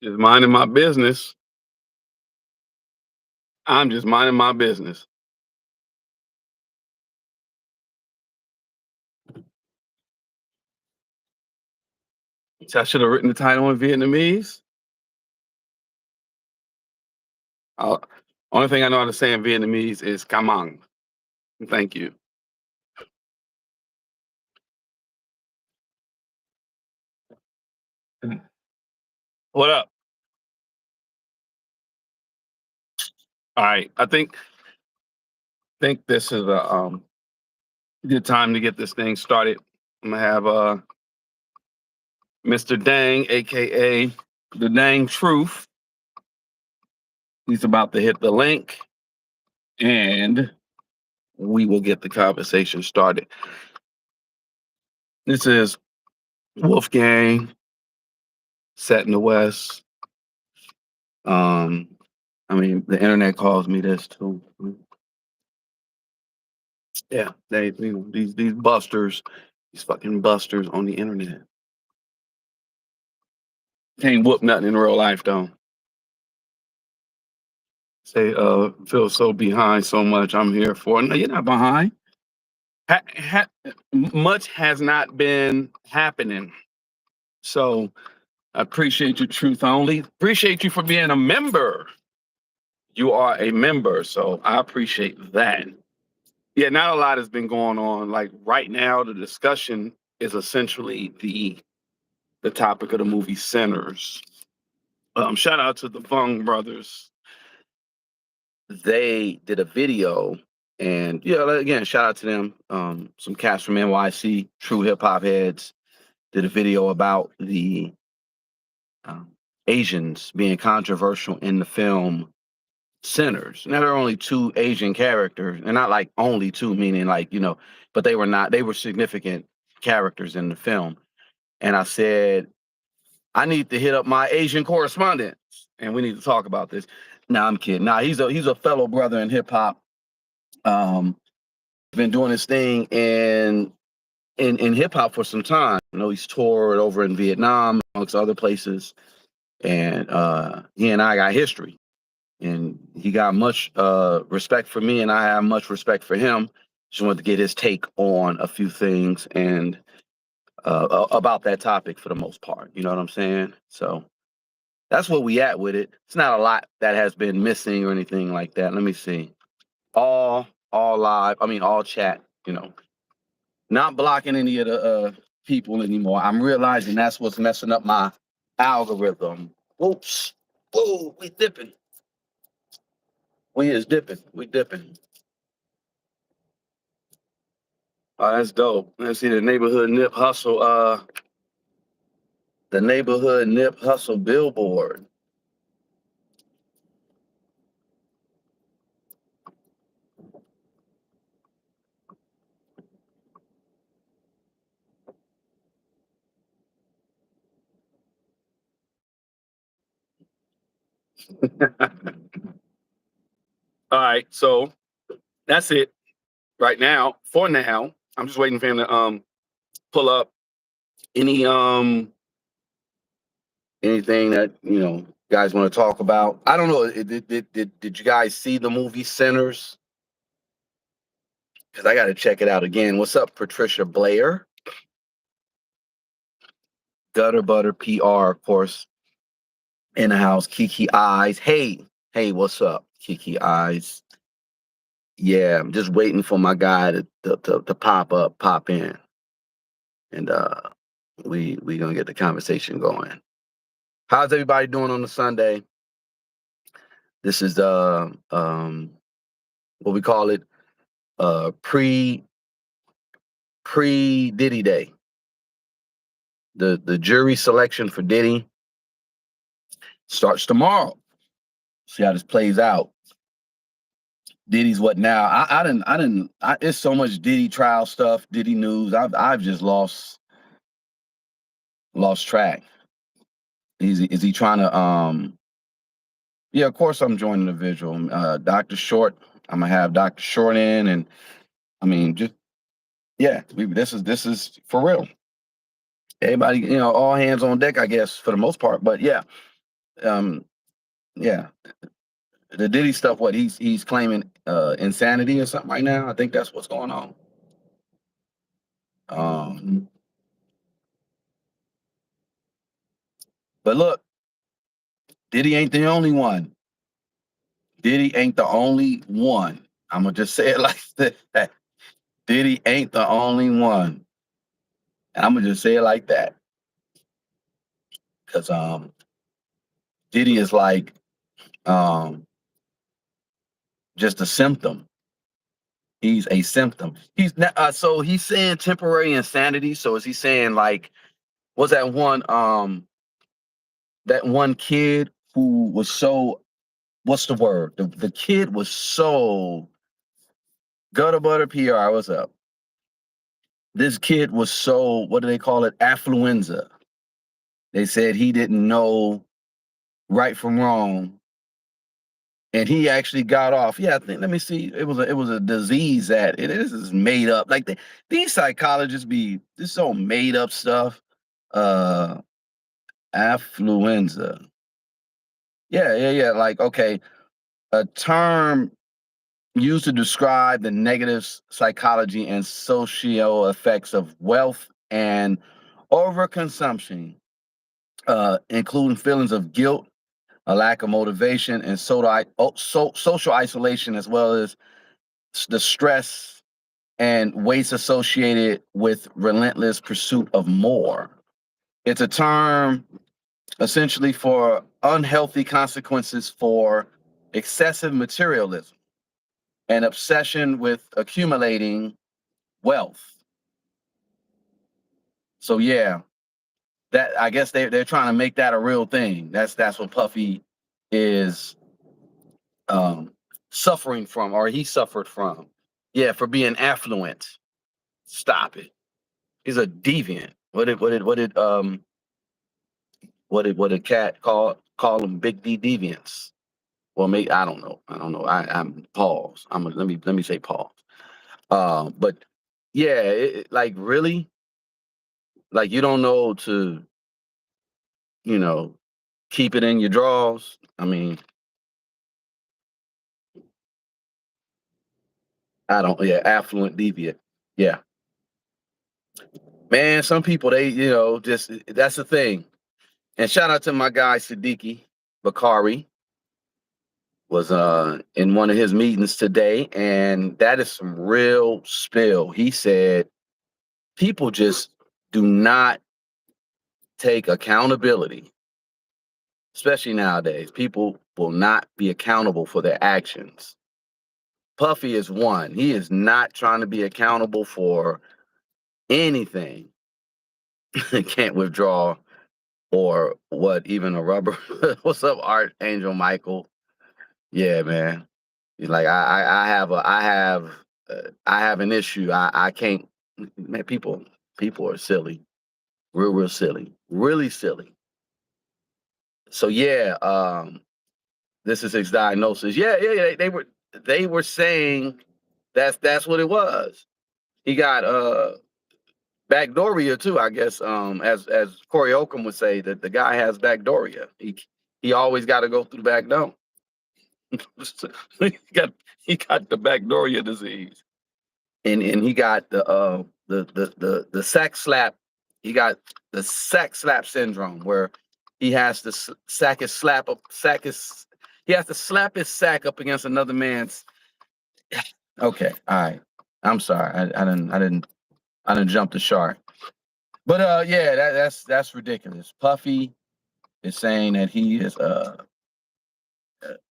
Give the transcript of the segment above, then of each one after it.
Just minding my business. I'm just minding my business. So I should have written the title in Vietnamese. Uh, Only thing I know how to say in Vietnamese is "Cảm ơn." Thank you. What up? All right. I think this is a good time to get this thing started. I'm gonna have Mr. Dang, aka the Dang Truth. He's about to hit the link, and we will get the conversation started. This is Wolfgang, set in the West. Um, I mean, the internet calls me this too. Yeah, these busters, these fucking busters on the internet. Can't whoop nothing in real life though. Say, feel so behind so much. I'm here for. No, you're not behind. Much has not been happening. So I appreciate your truth only. Appreciate you for being a member. You are a member, so I appreciate that. Yeah, not a lot has been going on. Like right now, the discussion is essentially the topic of the movie Sinners. Shout out to the Fung brothers. They did a video, and yeah, again, shout out to them. Some cats from NYC, true hip hop heads, did a video about the um, Asians being controversial in the film Sinners. Now there are only two Asian characters, and not like only two, meaning like but they were not. They were significant characters in the film. And I said, I need to hit up my Asian correspondent, and we need to talk about this. Nah, I'm kidding. Nah, he's a fellow brother in hip hop. Um, been doing his thing in hip hop for some time. He's toured over in Vietnam, amongst other places, and he and I got history. And he got much respect for me, and I have much respect for him. Just wanted to get his take on a few things and about that topic for the most part. You know what I'm saying? So that's where we at with it. It's not a lot that has been missing or anything like that. Let me see. All live. I mean, all chat. Not blocking any of the people anymore. I'm realizing that's what's messing up my algorithm. Oops. Whoa, we dipping. We is dipping. We dipping. Oh, that's dope. Let's see the neighborhood nip hustle. The neighborhood nip hustle billboard. All right, so that's it right now. For now, I'm just waiting for him to pull up any anything that guys want to talk about. I don't know. Did you guys see the movie Sinners? Because I got to check it out again. What's up, Patricia Blair? Gutter Butter PR, of course, in the house. Kiki Eyes. Hey, what's up, Kiki Eyes? Yeah, I'm just waiting for my guy to pop in, and we gonna get the conversation going. How's everybody doing on the Sunday? This is what we call it, pre Diddy Day. The jury selection for Diddy starts tomorrow. See how this plays out. Diddy's what now? I didn't. It's so much Diddy trial stuff, Diddy news. I've just lost track. Is he trying to Yeah, of course I'm joining the visual. Dr. Short. I'm gonna have Dr. Short in, and I mean, just yeah, this is for real. Everybody, all hands on deck, I guess, for the most part. But yeah, Um, yeah, the Diddy stuff. What he's claiming insanity or something right now. I think that's what's going on. Um, but look, Diddy ain't the only one. Diddy ain't the only one. I'm gonna just say it like that. Diddy ain't the only one. And I'm gonna just say it like that. Because Diddy is like um just a symptom. He's a symptom. He's not, so he's saying temporary insanity. So is he saying like was that one kid who was so what's the word? The kid was so gutter butter PR. What's up? This kid was so what do they call it? Affluenza. They said he didn't know right from wrong, and he actually got off. Yeah, I think. Let me see. It was a disease that it is made up. Like these psychologists be this so made up stuff. Uh, Affluenza. Yeah, yeah, yeah. Like okay, a term used to describe the negative psychology and socio effects of wealth and overconsumption, including feelings of guilt, a lack of motivation, and social isolation, as well as the stress and waste associated with relentless pursuit of more. It's a term essentially for unhealthy consequences for excessive materialism and obsession with accumulating wealth. So yeah, that I guess they're trying to make that a real thing. That's what Puffy is um suffering from, or he suffered from. Yeah, for being affluent. Stop it. He's a deviant. What did Cat call him? Big D deviants. Well, maybe I don't know. I don't know. I'm pause. Let me say pause. But yeah, like really, like you don't know to you know keep it in your drawers. I mean, I don't. Yeah, affluent deviant. Yeah, man. Some people they just that's the thing. And shout out to my guy Siddiqui Bakari was in one of his meetings today, and that is some real spill. He said people just do not take accountability, especially nowadays. People will not be accountable for their actions. Puffy is one. He is not trying to be accountable for anything. Can't withdraw or what, even a rubber. What's up, Archangel Michael? Yeah, man. He's like, I have an issue. I can't. Man, people are silly, real silly, really silly. So yeah, this is his diagnosis. Yeah, yeah, yeah. They were saying that's what it was. He got backdooria too, I guess. As Corey Oakham would say, that the guy has backdooria. He always got to go through the back door. he got he got the backdooria disease, and he got the sack slap. He got the sack slap syndrome where he has to sack his slap up sack his he has to slap his sack up against another man's. Okay, all right. I'm sorry. I didn't jump the shark. But yeah, that's ridiculous. Puffy is saying that he is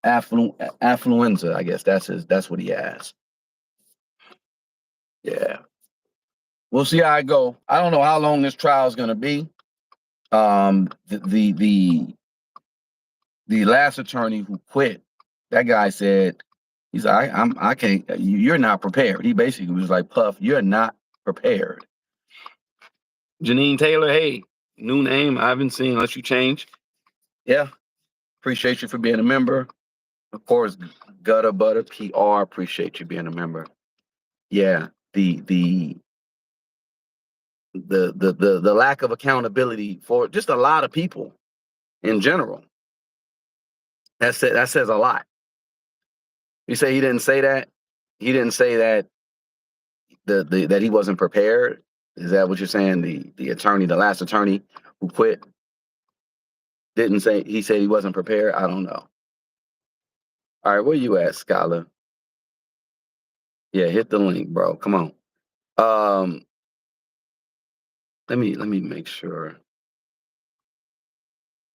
affluenza. I guess that's what he has. Yeah. We'll see how it go. I don't know how long this trial is gonna be. The last attorney who quit, that guy said, he's like, I can't. You're not prepared. He basically was like, Puff, you're not prepared. Janine Taylor, hey, new name. I haven't seen unless you change. Yeah, appreciate you for being a member. Of course, Gutter Butter PR. Appreciate you being a member. Yeah, the lack of accountability for just a lot of people in general. That says a lot. You say he didn't say that? He didn't say that that he wasn't prepared? Is that what you're saying? The attorney, the last attorney who quit, didn't say, he said he wasn't prepared? I don't know. All right, where you at, Scholar? Yeah, hit the link, bro. Come on. Um, let me make sure.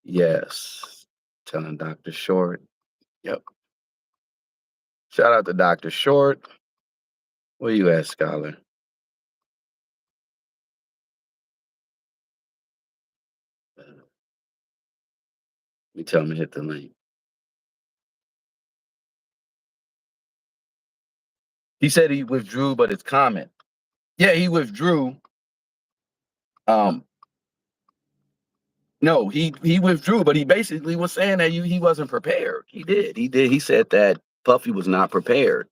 Yes. Telling Dr. Short. Yep. Shout out to Dr. Short. Where you at, Scholar? You tell him to hit the link. He said he withdrew, but it's comment. Yeah, he withdrew. Um, no, he withdrew, but he basically was saying that he wasn't prepared. He did. He did. He said that Puffy was not prepared.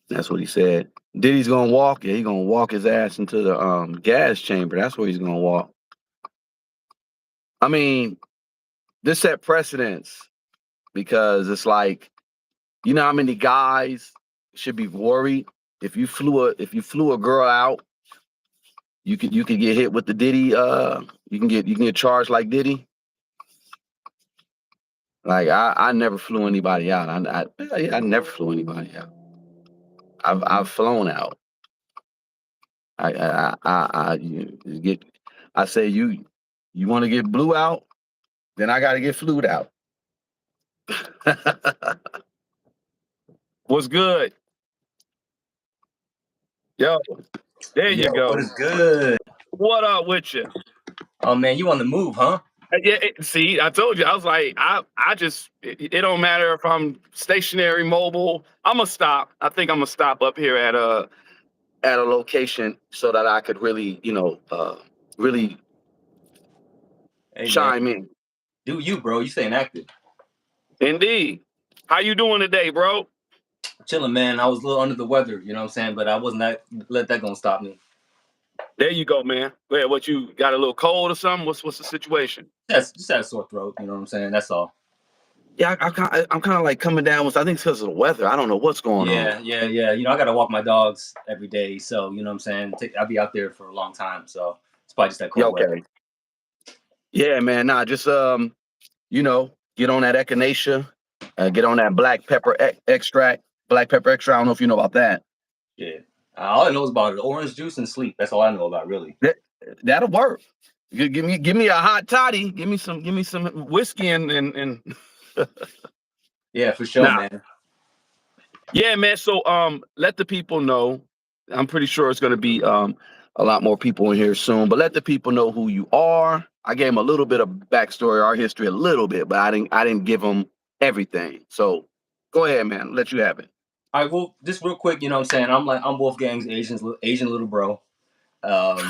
That's what he said. Diddy's gonna walk. Yeah, he's gonna walk his ass into the gas chamber. That's where he's gonna walk. I mean, this set precedence because it's like, you know how many guys should be worried if you flew a girl out, you could get hit with the Diddy. You can get charged like Diddy. Like I never flew anybody out. I never flew anybody out. I've flown out. You get. I say you want to get blew out, then I got to get flued out. What's good? Yo, there you Yo, go. what is good? What up with you? Oh man, you on the move, huh? Yeah, see, I told you. I was like, it don't matter if I'm stationary, mobile. I'm gonna stop. I think I'm gonna stop up here at a location so that I could really, really Hey man, chime in. do you, bro? You staying active? Indeed. How you doing today, bro? Chilling, man. I was a little under the weather, you know what I'm saying, but I wasn't let that gonna stop me. There you go, man. Wait, what, you got a little cold or something? What's the situation? Just had a sore throat, you know what I'm saying? That's all. Yeah, I'm kind of like coming down with. I think it's because of the weather. I don't know what's going on. Yeah. You know, I gotta walk my dogs every day, so you know what I'm saying. I'll be out there for a long time, so it's probably just that Yeah, cold weather. okay. Yeah, man. Nah, just get on that echinacea, get on that black pepper extract. Black pepper extract. I don't know if you know about that. Yeah. All I know is about it. Orange juice and sleep. That's all I know about, really. That'll work. Give me a hot toddy. Give me some whiskey and Yeah, for sure, nah. man. Yeah, man. So let the people know. I'm pretty sure it's gonna be a lot more people in here soon, but let the people know who you are. I gave them a little bit of backstory, our history, a little bit, but I didn't give them everything. So go ahead, man. Let you have it. All right, well, just real quick, you know what I'm saying? I'm Wolfgang's Asian little bro. I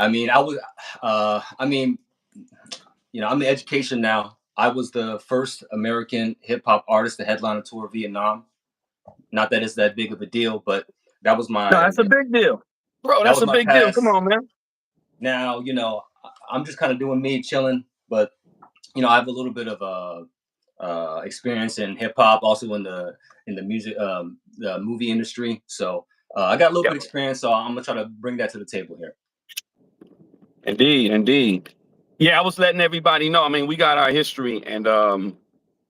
mean, I'm in education now. I was the first American hip hop artist to headline a tour of Vietnam. Not that it's that big of a deal, but that was No, my that's a big deal, bro. that That's was a my big deal. Come past. on, man. Now, I'm just kind of doing me, chilling, but I have a little bit of experience in hip hop, also in the music, the movie industry. So I got a little Yeah, bit of experience, so I'm gonna try to bring that to the table here. indeed. Yeah, I was letting everybody know. I mean, we got our history, and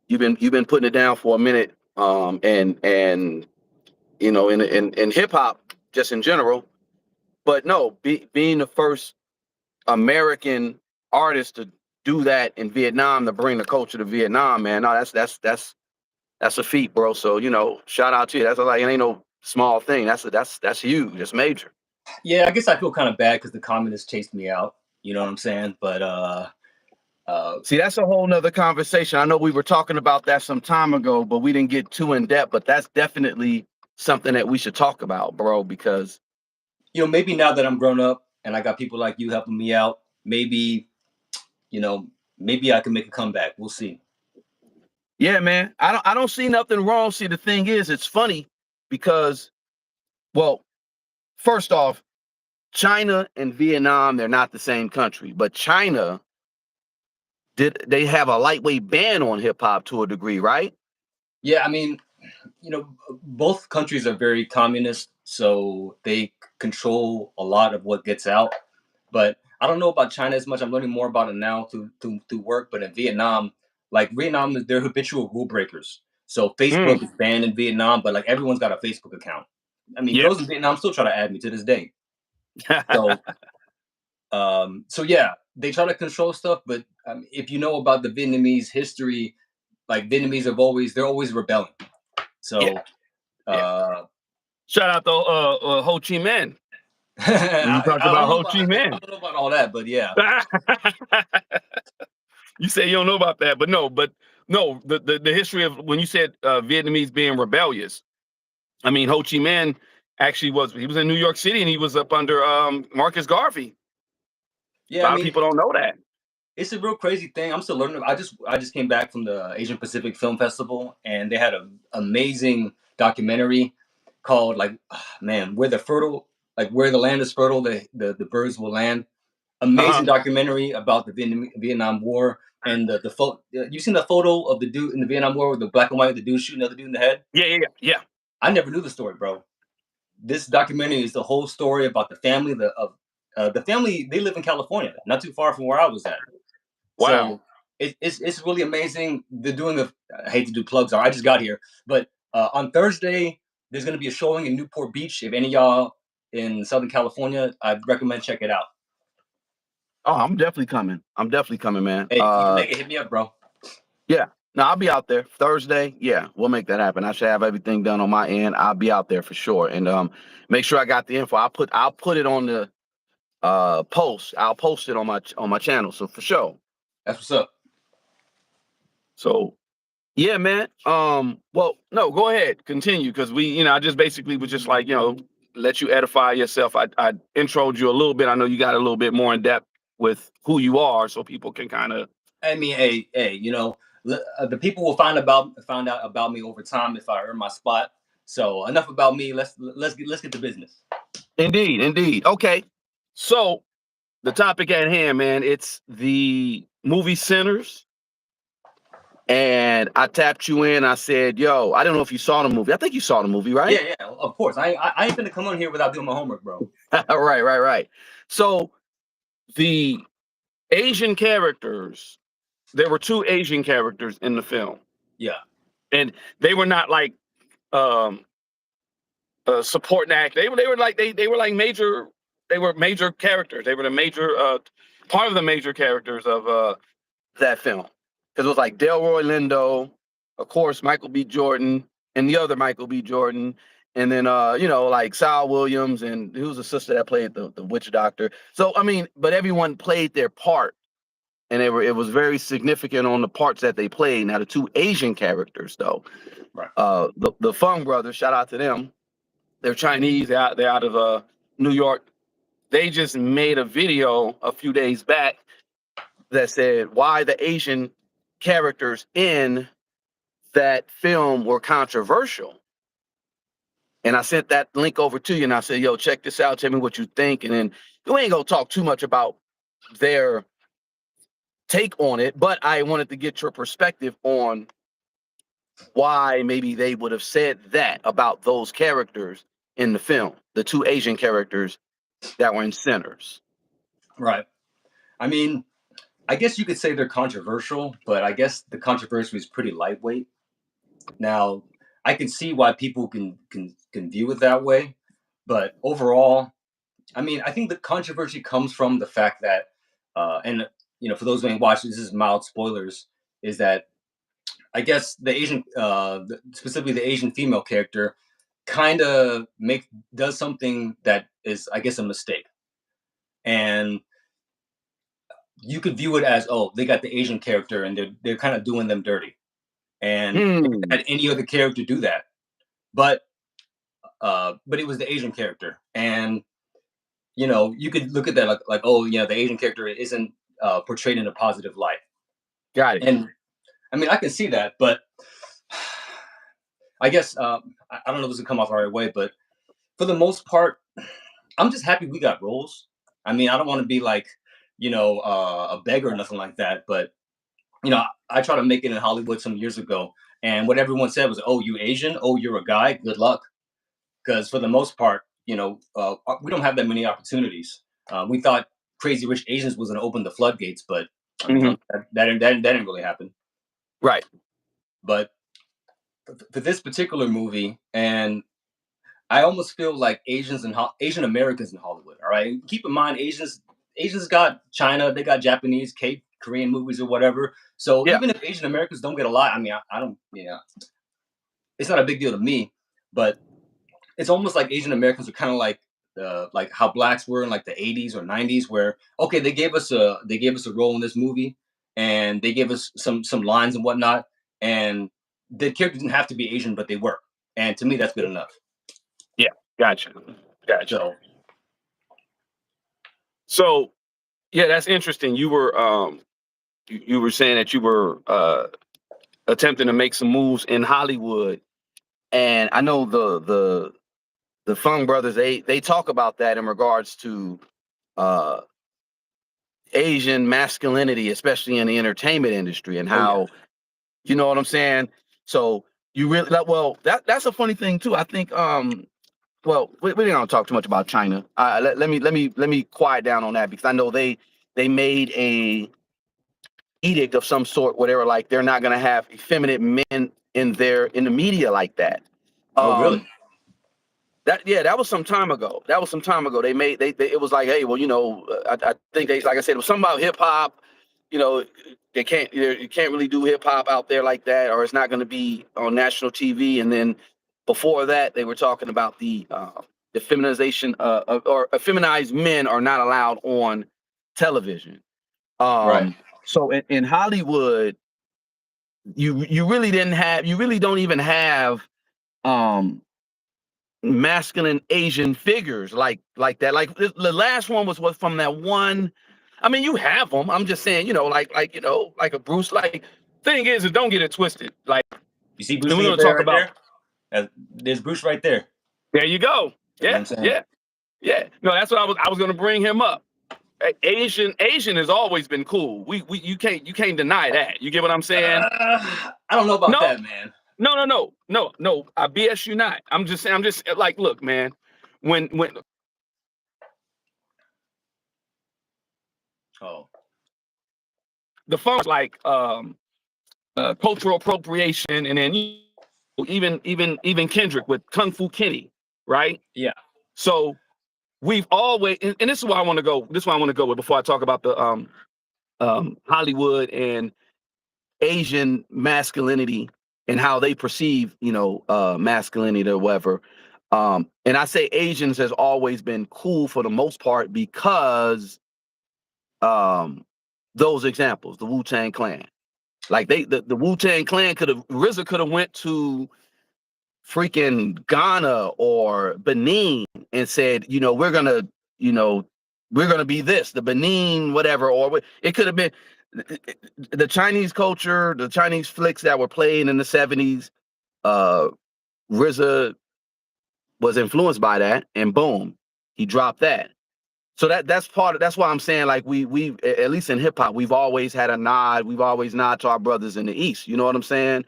you've been putting it down for a minute, and in hip hop, just in general. But no, being the first American artist to do that in Vietnam, to bring the culture to Vietnam, man. No, that's a feat, bro. So shout out to you. That's like, it ain't no small thing. That's huge. That's major. Yeah, I guess I feel kind of bad because the communists chased me out. You know what I'm saying? But See, that's a whole nother conversation. I know we were talking about that some time ago, but we didn't get too in depth. But that's definitely something that we should talk about, bro, because maybe now that I'm grown up and I got people like you helping me out, maybe you know, maybe I can make a comeback. We'll see. yeah, man, I don't see nothing wrong. See, the thing is, it's funny because, well, first off, China and Vietnam, they're not the same country, but China did they have a lightweight ban on hip hop to a degree, right? Yeah, I mean, both countries are very communist, so they control a lot of what gets out. But I don't know about China as much. I'm learning more about it now through work. But in Vietnam, like Vietnam, they're habitual rule breakers. So Mm. Facebook is banned in Vietnam, but like everyone's got a Facebook account. I mean, girls in Yes. Vietnam still try to add me to this day. So, so yeah, they try to control stuff. But if you know about the Vietnamese history, like Vietnamese they're always rebelling. Yeah. So, Yeah. uh, Shout out to Ho Chi Minh. When you talk I about don't know Ho about Chi I Minh. don't know about all that, but yeah, You say you don't know about that, but no, the history of when you said Vietnamese being rebellious. I mean, Ho Chi Minh actually he was in New York City and he was up under Marcus Garvey. A yeah. I lot of mean, people don't know that. it's a real crazy thing. I'm still learning. I just came back from the Asian Pacific Film Festival, and they had an amazing documentary called like, man, where the land is fertile, the birds will land. Uh-huh. Amazing documentary about the Vietnam War and the photo. You seen the photo of the dude in the Vietnam War with the black and white, the dude shooting the other dude in the head? Yeah, yeah, yeah. I never knew the story, bro. This documentary is the whole story about the family. The family, they live in California, not too far from where I was at. Wow. So it's really amazing. They're doing a. I hate to do plugs. I just got here, but on Thursday there's going to be a showing in Newport Beach. If any of y'all in Southern California, I recommend check it out. Oh, I'm definitely coming. I'm definitely coming, man. Hey, if you can make it, hit me up, bro. Yeah. No, I'll be out there Thursday. Yeah, we'll make that happen. I should have everything done on my end. I'll be out there for sure. And make sure I got the info. I'll put it on the post. I'll post it on my channel. So for sure. That's what's up. So yeah, man. Well, no, go ahead. Continue because I just basically was just like, let you edify yourself. I introed you a little bit. I know you got a little bit more in depth with who you are, so people can kind of. I mean, hey, the people will find out about me over time if I earn my spot. So enough about me. Let's get to business. Indeed, indeed. Okay. So the topic at hand, man, it's the movie Sinners. And I tapped you in. I said, yo, I don't know if you saw the movie. I think you saw the movie, Yeah, right? yeah, of course. I ain't gonna come on here without doing my homework, bro. Right, right, right. So the Asian characters, there were two Asian characters in the film. Yeah, And they were not like um supporting act. They were like major characters. They were the major part of the major characters of that film. Because it was like Delroy Lindo, of course, Michael B. Jordan, and the other Michael B. Jordan, and then like Sal Williams, and who was the sister that played the witch doctor. So I mean, but everyone played their part, and it was very significant on the parts that they played. Now the two Asian characters, though, right. the Fung brothers, shout out to them. They're Chinese. They're out of New York. They just made a video a few days back that said why the Asian characters in that film were controversial. And I sent that link over to you and I said, yo, check this out. Tell me what you think. And then we ain't going to talk too much about their take on it, but I wanted to get your perspective on why maybe they would have said that about those characters in the film, the two Asian characters that were in Sinners. Right. I mean, I guess you could say they're controversial, but I guess the controversy is pretty lightweight. Now, I can see why people can view it that way, but overall, I mean, I think the controversy comes from the fact that, and for those who ain't watched, this is mild spoilers, is that I guess specifically the Asian female character, kind of make does something that is, I guess, a mistake, and you could view it as, oh, they got the Asian character and they're kind of doing them dirty, and they could Hmm. have had any other character do that, but but it was the Asian character, and you could look at that like, oh, the Asian character isn't portrayed in a positive light, Got it. and I mean, I can see that, but I guess I don't know if this will come off the right way, but for the most part, I'm just happy we got roles. I mean, I don't want to be like, a beggar or nothing like that, but you know, I tried to make it in Hollywood some years ago, and what everyone said was, "Oh, you Asian? Oh, you're a guy? Good luck." Because for the most part, we don't have that many opportunities. We thought Crazy Rich Asians was going to open the floodgates, but Hmm. that didn't really happen. Right. But for this particular movie, and I almost feel like Asian Americans in Hollywood. All right, keep in mind Asians got China, they got Japanese, Korean movies or whatever. So Yeah. even if Asian Americans don't get a lot, I mean, I don't, it's not a big deal to me. But it's almost like Asian Americans are kind of like how blacks were in like the 80s or 90s, where okay, they gave us a role in this movie, and they gave us some lines and whatnot, and the characters didn't have to be Asian, but they were, and to me, that's good enough. Yeah. Gotcha. Gotcha. So So yeah, that's interesting. You were saying that you were attempting to make some moves in Hollywood, and I know the Fung brothers, they talk about that in regards to uh Asian masculinity, especially in the entertainment industry, and oh yeah, how, you know what I'm saying. So you really like, well, that's a funny thing too. I think well, we don't talk too much about China. Let me quiet down on that, because I know they made a edict of some sort where they were like, they're not going to have effeminate men in the media like that. oh um really? that was some time ago. That was some time ago. They made they it was like, hey, well, I think they, like I said, it was something about hip hop. You know, you can't really do hip hop out there like that, or it's not going to be on national TV. And then before that, they were talking about the feminization, or feminized men are not allowed on television. Right. So in Hollywood, you really don't even have um masculine Asian figures like that. Like the last one was from that one. I mean, you have them. I'm just saying, like a Bruce. Like, thing is don't get it twisted. Like, You see Bruce and we're Lee gonna up there talk right about. there? There's Bruce right there. There you go. You know what Yeah, I'm saying? yeah, yeah. No, that's what I was gonna bring him up. Asian has always been cool. We you can't deny that. You get what I'm saying? I don't know about No, that, man. no. I BS you not. I'm just saying. I'm just like, look, man. When Oh, the phone like cultural appropriation, and then even Kendrick with Kung Fu Kenny, right? yeah. So we've always, and this is why I want to go. This is why I want to go with before I talk about the Hollywood and Asian masculinity and how they perceive, masculinity or whatever. And I say Asians has always been cool for the most part because um, those examples, the Wu-Tang Clan. Like the Wu-Tang Clan RZA could have went to freaking Ghana or Benin and said, you know, we're gonna be this, the Benin, whatever, or it could have been the Chinese culture, the Chinese flicks that were playing in the 70s. Uh, RZA was influenced by that, and boom, he dropped that. So that's why I'm saying, like, we at least in hip hop, we've always had a nod. We've always nod to our brothers in the East. You know what I'm saying?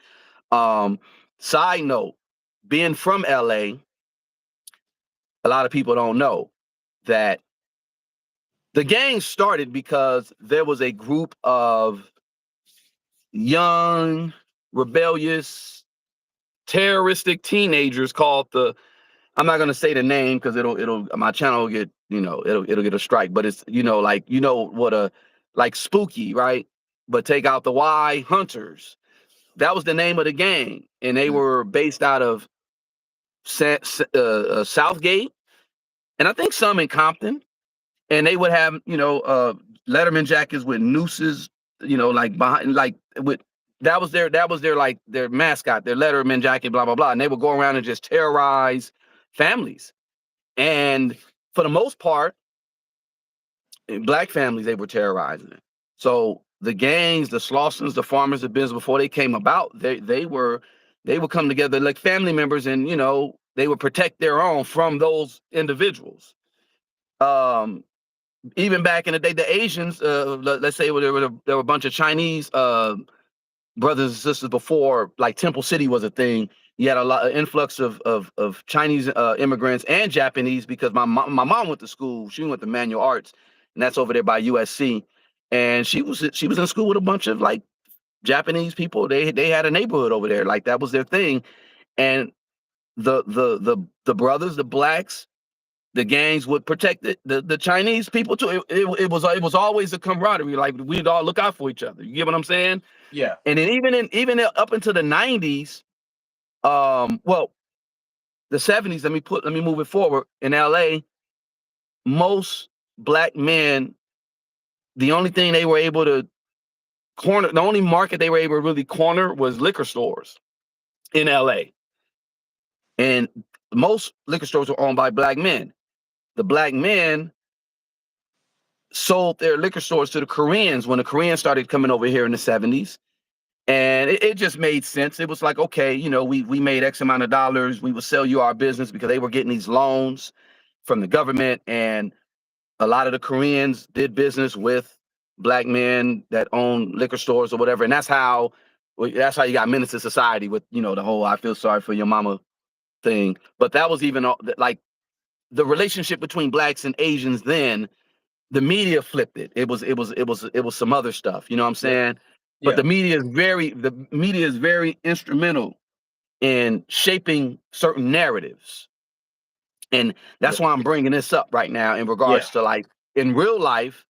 Um, Side note, being from LA, a lot of people don't know that the gang started because there was a group of young, rebellious, terroristic teenagers called I'm not gonna say the name because it'll my channel will get, it'll get a strike, but it's, like, what a, like, spooky, right? But take out the Y, Hunters. That was the name of the gang, and they Mm. were based out of Southgate, and I think some in Compton. And they would have, Letterman jackets with nooses, like behind, like with that was their like their mascot, their Letterman jacket, blah blah blah. And they would go around and just terrorize families. And for the most part, in black families, they were terrorizing it. So the gangs, the Slossons, the farmers, the business, before they came about, they would come together like family members, and they would protect their own from those individuals. Um, even back in the day, the Asians, let's say there were a bunch of Chinese brothers and sisters before like Temple City was a thing. You had a lot of influx of Chinese immigrants and Japanese because my mom went to school. She went to Manual Arts, and that's over there by USC. And she was in school with a bunch of like Japanese people. They had a neighborhood over there, like that was their thing. And the brothers, the blacks, the gangs would protect the Chinese people too. It was always a camaraderie. Like we'd all look out for each other. You get what I'm saying? Yeah. And then even up into the 90s, well, the 70s. Let me move it forward. In LA, most black men, the only thing they were able to corner, the only market they were able to really corner was liquor stores in LA. And most liquor stores were owned by black men. The black men sold their liquor stores to the Koreans when the Koreans started coming over here in the 70s. And it just made sense. It was like, okay, we made X amount of dollars. We would sell you our business because they were getting these loans from the government. And a lot of the Koreans did business with black men that own liquor stores or whatever. And that's how you got Menace to Society with, the whole I feel sorry for your mama thing. But that was even like the relationship between blacks and Asians then. The media flipped it. It was some other stuff. You know what I'm Yeah. saying? But Yeah. the media is very instrumental in shaping certain narratives. And Yeah. that's why I'm bringing this up right now in Yeah. regards to like in real life,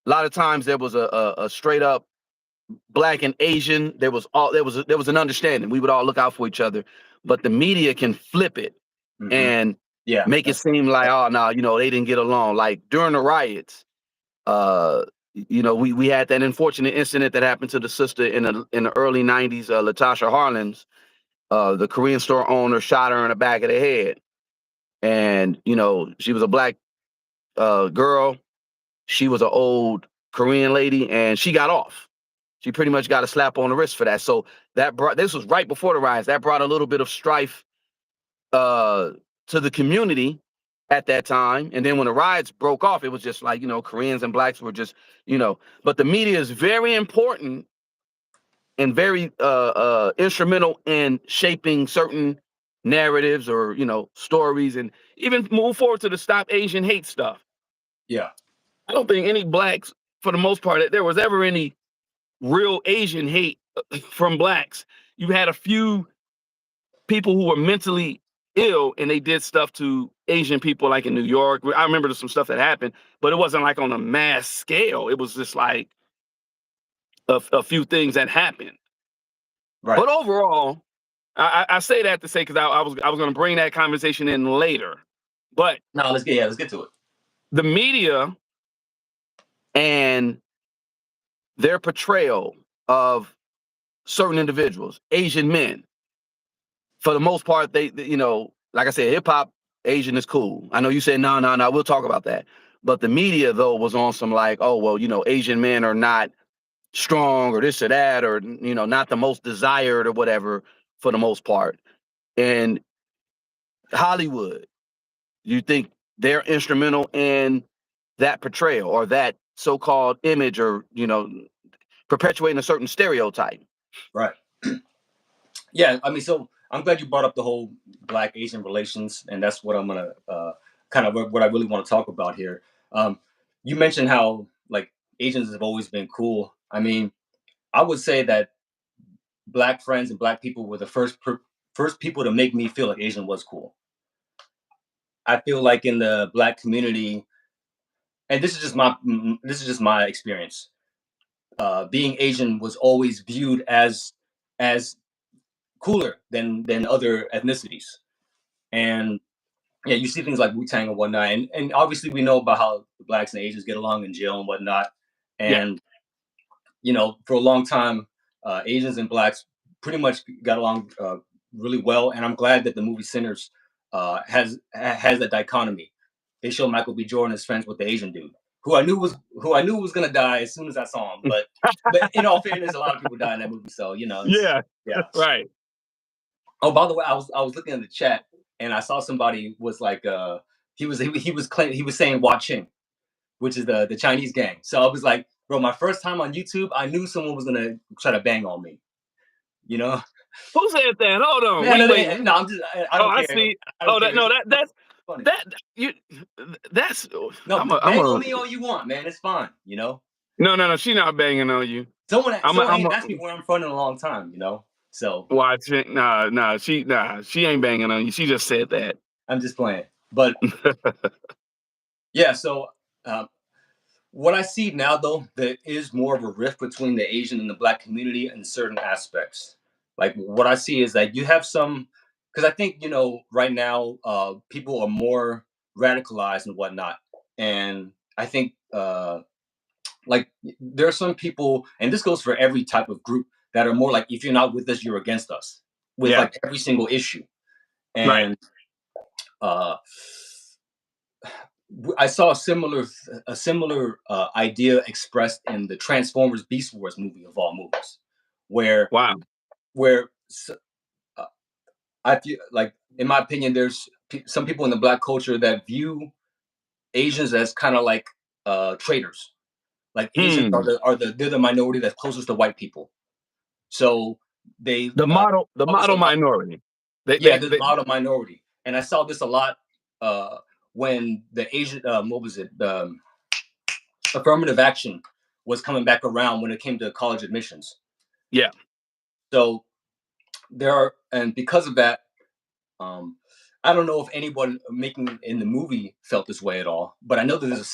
a lot of times there was a straight up black and Asian. There was an understanding. We would all look out for each other. But the media can flip it Hmm. and Yeah. make it seem like, oh no, they didn't get along. Like during the riots, we had that unfortunate incident that happened to the sister in the early 90s, Latasha Harlins. The Korean store owner shot her in the back of the head. And, she was a black girl. She was an old Korean lady and she got off. She pretty much got a slap on the wrist for that. So this was right before the riots. That brought a little bit of strife uh, to the community at that time. And then when the riots broke off, it was just like, Koreans and blacks were just, but the media is very important and very instrumental in shaping certain narratives or, stories, and even move forward to the Stop Asian Hate stuff. Yeah. I don't think any blacks, for the most part, that there was ever any real Asian hate from blacks. You had a few people who were mentally ill and they did stuff to Asian people, like in New York. I remember there's some stuff that happened, but it wasn't like on a mass scale. It was just like a few things that happened. Right. But overall, I say that to say, because I was going to bring that conversation in later. But No, let's get to it. the media and their portrayal of certain individuals, Asian men, for the most part, like I said, hip hop, Asian is cool. I know you said no, we'll talk about that. But the media though was on some like, oh well, Asian men are not strong or this or that, or not the most desired or whatever for the most part. And Hollywood, you think they're instrumental in that portrayal or that so-called image, or perpetuating a certain stereotype? Right. Yeah. I mean, so I'm glad you brought up the whole Black Asian relations, and that's what I'm gonna kind of what I really want to talk about here. You mentioned how like Asians have always been cool. I mean, I would say that Black friends and Black people were the first people to make me feel like Asian was cool. I feel like in the Black community, and this is just my experience. Being Asian was always viewed as cooler than other ethnicities, and yeah, you see things like Wu Tang and whatnot, and obviously we know about how the blacks and Asians get along in jail and whatnot, Yeah, and for a long time, Asians and blacks pretty much got along really well, and I'm glad that the movie Sinners has that dichotomy. They show Michael B. Jordan as friends with the Asian dude, who I knew was gonna die as soon as I saw him. But in all fairness, a lot of people die in that movie, so yeah, yeah. right. Oh, by the way, I was looking at the chat and I saw somebody was like he was saying watching, which is the Chinese gang. So I was like, bro, my first time on YouTube, I knew someone was gonna try to bang on me. You know, Who said that? Hold on. man. Wait. No, I'm just. I Oh, don't I care. see. I don't Oh, care. that It's no, just funny. that you that's No, I'm bang a on me all you want, man. It's fine. You know, no. She not banging on you. someone I'm ain't a asked me where I'm from in a long time. You know, so watch it. She ain't banging on you. She just said that. I'm just playing. But yeah, so um, what I see now, though, there is more of a rift between the Asian and the Black community in certain aspects. Like what I see is that you have some, because I think right now people are more radicalized and whatnot, and I think like there are some people, and this goes for every type of group that are more like if you're not with us, you're against us with Yeah. like every single issue, Right. and uh, I saw a similar idea expressed in the Transformers Beast Wars movie of all movies, where Wow. where uh, I feel like, in my opinion, there's some people in the Black culture that view Asians as kind of like traitors. Like Asians Hmm. they're the minority that's closest to white people, so they The saw this a model lot. minority. Yeah, there's They a lot of minority, and I saw this a lot uh, when the Asian what was it affirmative action was coming back around when it came to college admissions. yeah. So there are, and because of that, um, I don't know if anyone making in the movie felt this way at all, but I know that there's a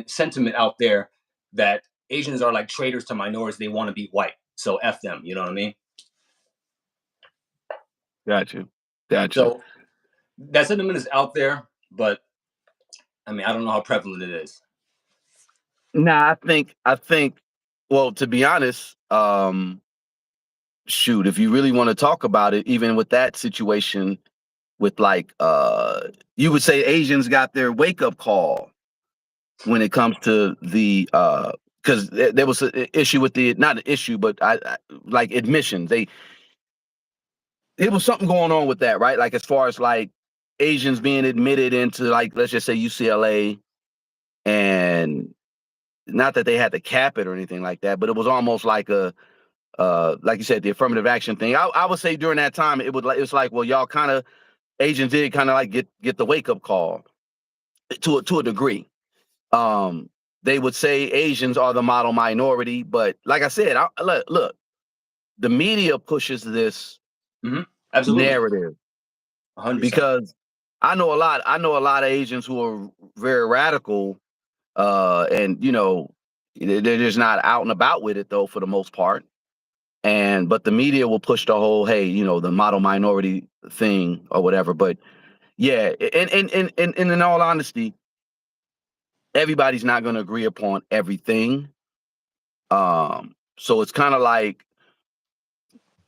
sentiment out there that Asians are like traitors to minorities. They want to be white, so f them. You know what I mean? Got you. Got you. So that sentiment is out there, but I mean, I don't know how prevalent it is. Nah, I think well, to be honest, shoot, if you really want to talk about it, even with that situation with like you would say Asians got their wake up call when it comes to the because there was an issue with the not an issue, but I like admissions. It was something going on with that, right? Like as far as like Asians being admitted into like let's just say UCLA, and not that they had to cap it or anything like that, but it was almost like a like you said, the affirmative action thing. I would say during that time it was like, well, y'all kind of Asians did kind of like get the wake up call to a degree. Um, they would say Asians are the model minority, but like I said, look, the media pushes this Hmm. Absolutely, narrative 100%. because I know a lot of Asians who are very radical, and they're just not out and about with it though for the most part. And but the media will push the whole, hey, the model minority thing or whatever. But yeah, and in all honesty, everybody's not going to agree upon everything. So it's kind of like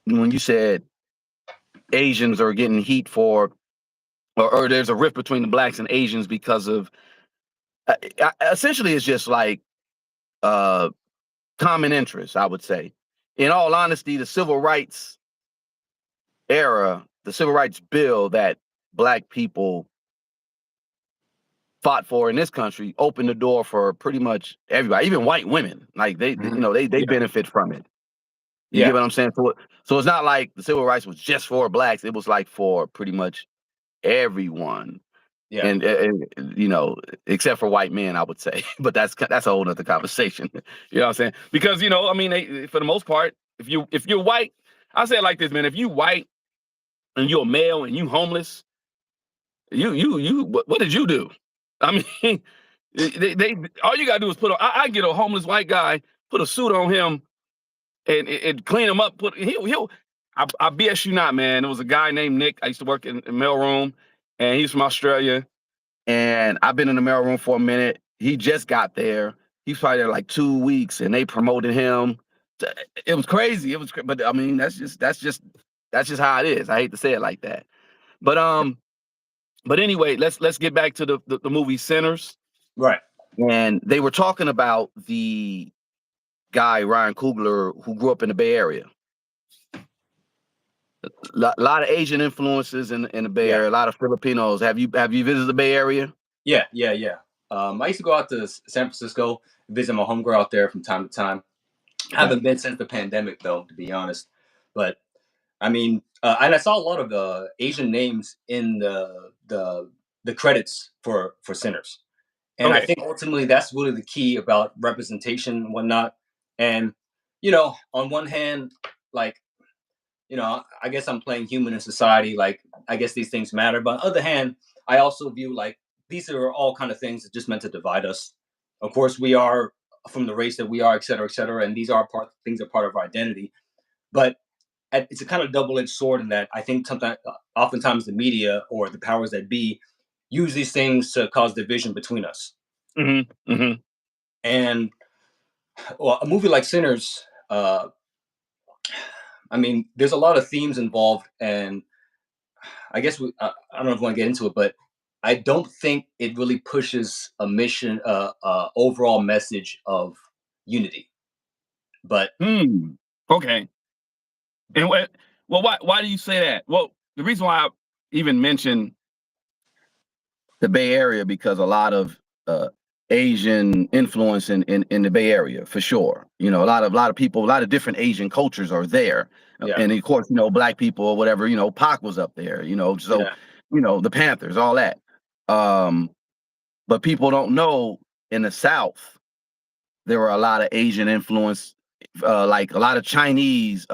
when you said Asians are getting heat for, or there's a rift between the blacks and Asians because of, essentially, it's just like uh, common interests, I would say. In all honesty, the civil rights era, the civil rights bill that black people fought for in this country opened the door for pretty much everybody, even white women. Like Hmm. they Yeah, benefit from it. You get yeah, what I'm saying? So it's not like the civil rights was just for blacks. It was like for pretty much everyone, yeah. and except for white men, I would say. But that's a whole other conversation. You know what I'm saying? Because I mean, for the most part, if you're white, I say it like this, man. If you white and you're a male and you homeless, you what did you do? I mean, they all you gotta do is put on. I get a homeless white guy, put a suit on him, and clean him up. He'll. I BS you not, man. There was a guy named Nick. I used to work in mailroom, and he's from Australia. And I've been in the mailroom for a minute. He just got there. He's probably there like 2 weeks, and they promoted him. It was crazy. But I mean, that's just how it is. I hate to say it like that, but but anyway, let's get back to the movie Sinners. Right. And they were talking about the guy Ryan Coogler who grew up in the Bay Area. Lot of Asian influences in the Bay Yeah, Area. A lot of Filipinos. Have you visited the Bay Area? yeah, yeah, yeah. I used to go out to San Francisco, visit my homegirl out there from time to time. I Okay. haven't been since the pandemic, though, to be honest. But I mean, and I saw a lot of Asian names in the credits for Sinners, and I Okay. think ultimately that's really the key about representation and whatnot. And you know, on one hand, like I guess I'm playing human in society. Like, I guess these things matter. But on the other hand, I also view like these are all kind of things that just meant to divide us. Of course, we are from the race that we are, et cetera, and these are things are part of our identity. But it's a kind of double-edged sword in that I think sometimes, oftentimes, the media or the powers that be use these things to cause division between us. Hmm. Hmm. And well, a movie like Sinners, I mean, there's a lot of themes involved, and I guess I don't know if we want to get into it, but I don't think it really pushes a mission, overall message of unity. But Hmm. Okay. And what? Well, why do you say that? Well, the reason why I even mentioned the Bay Area because a lot of uh, Asian influence in the Bay Area for sure. You know, a lot of people, a lot of different Asian cultures are there, yeah, and of course, black people or whatever. Pac was up there. So yeah, the Panthers, all that. Um, but people don't know in the South there were a lot of Asian influence, like a lot of Chinese.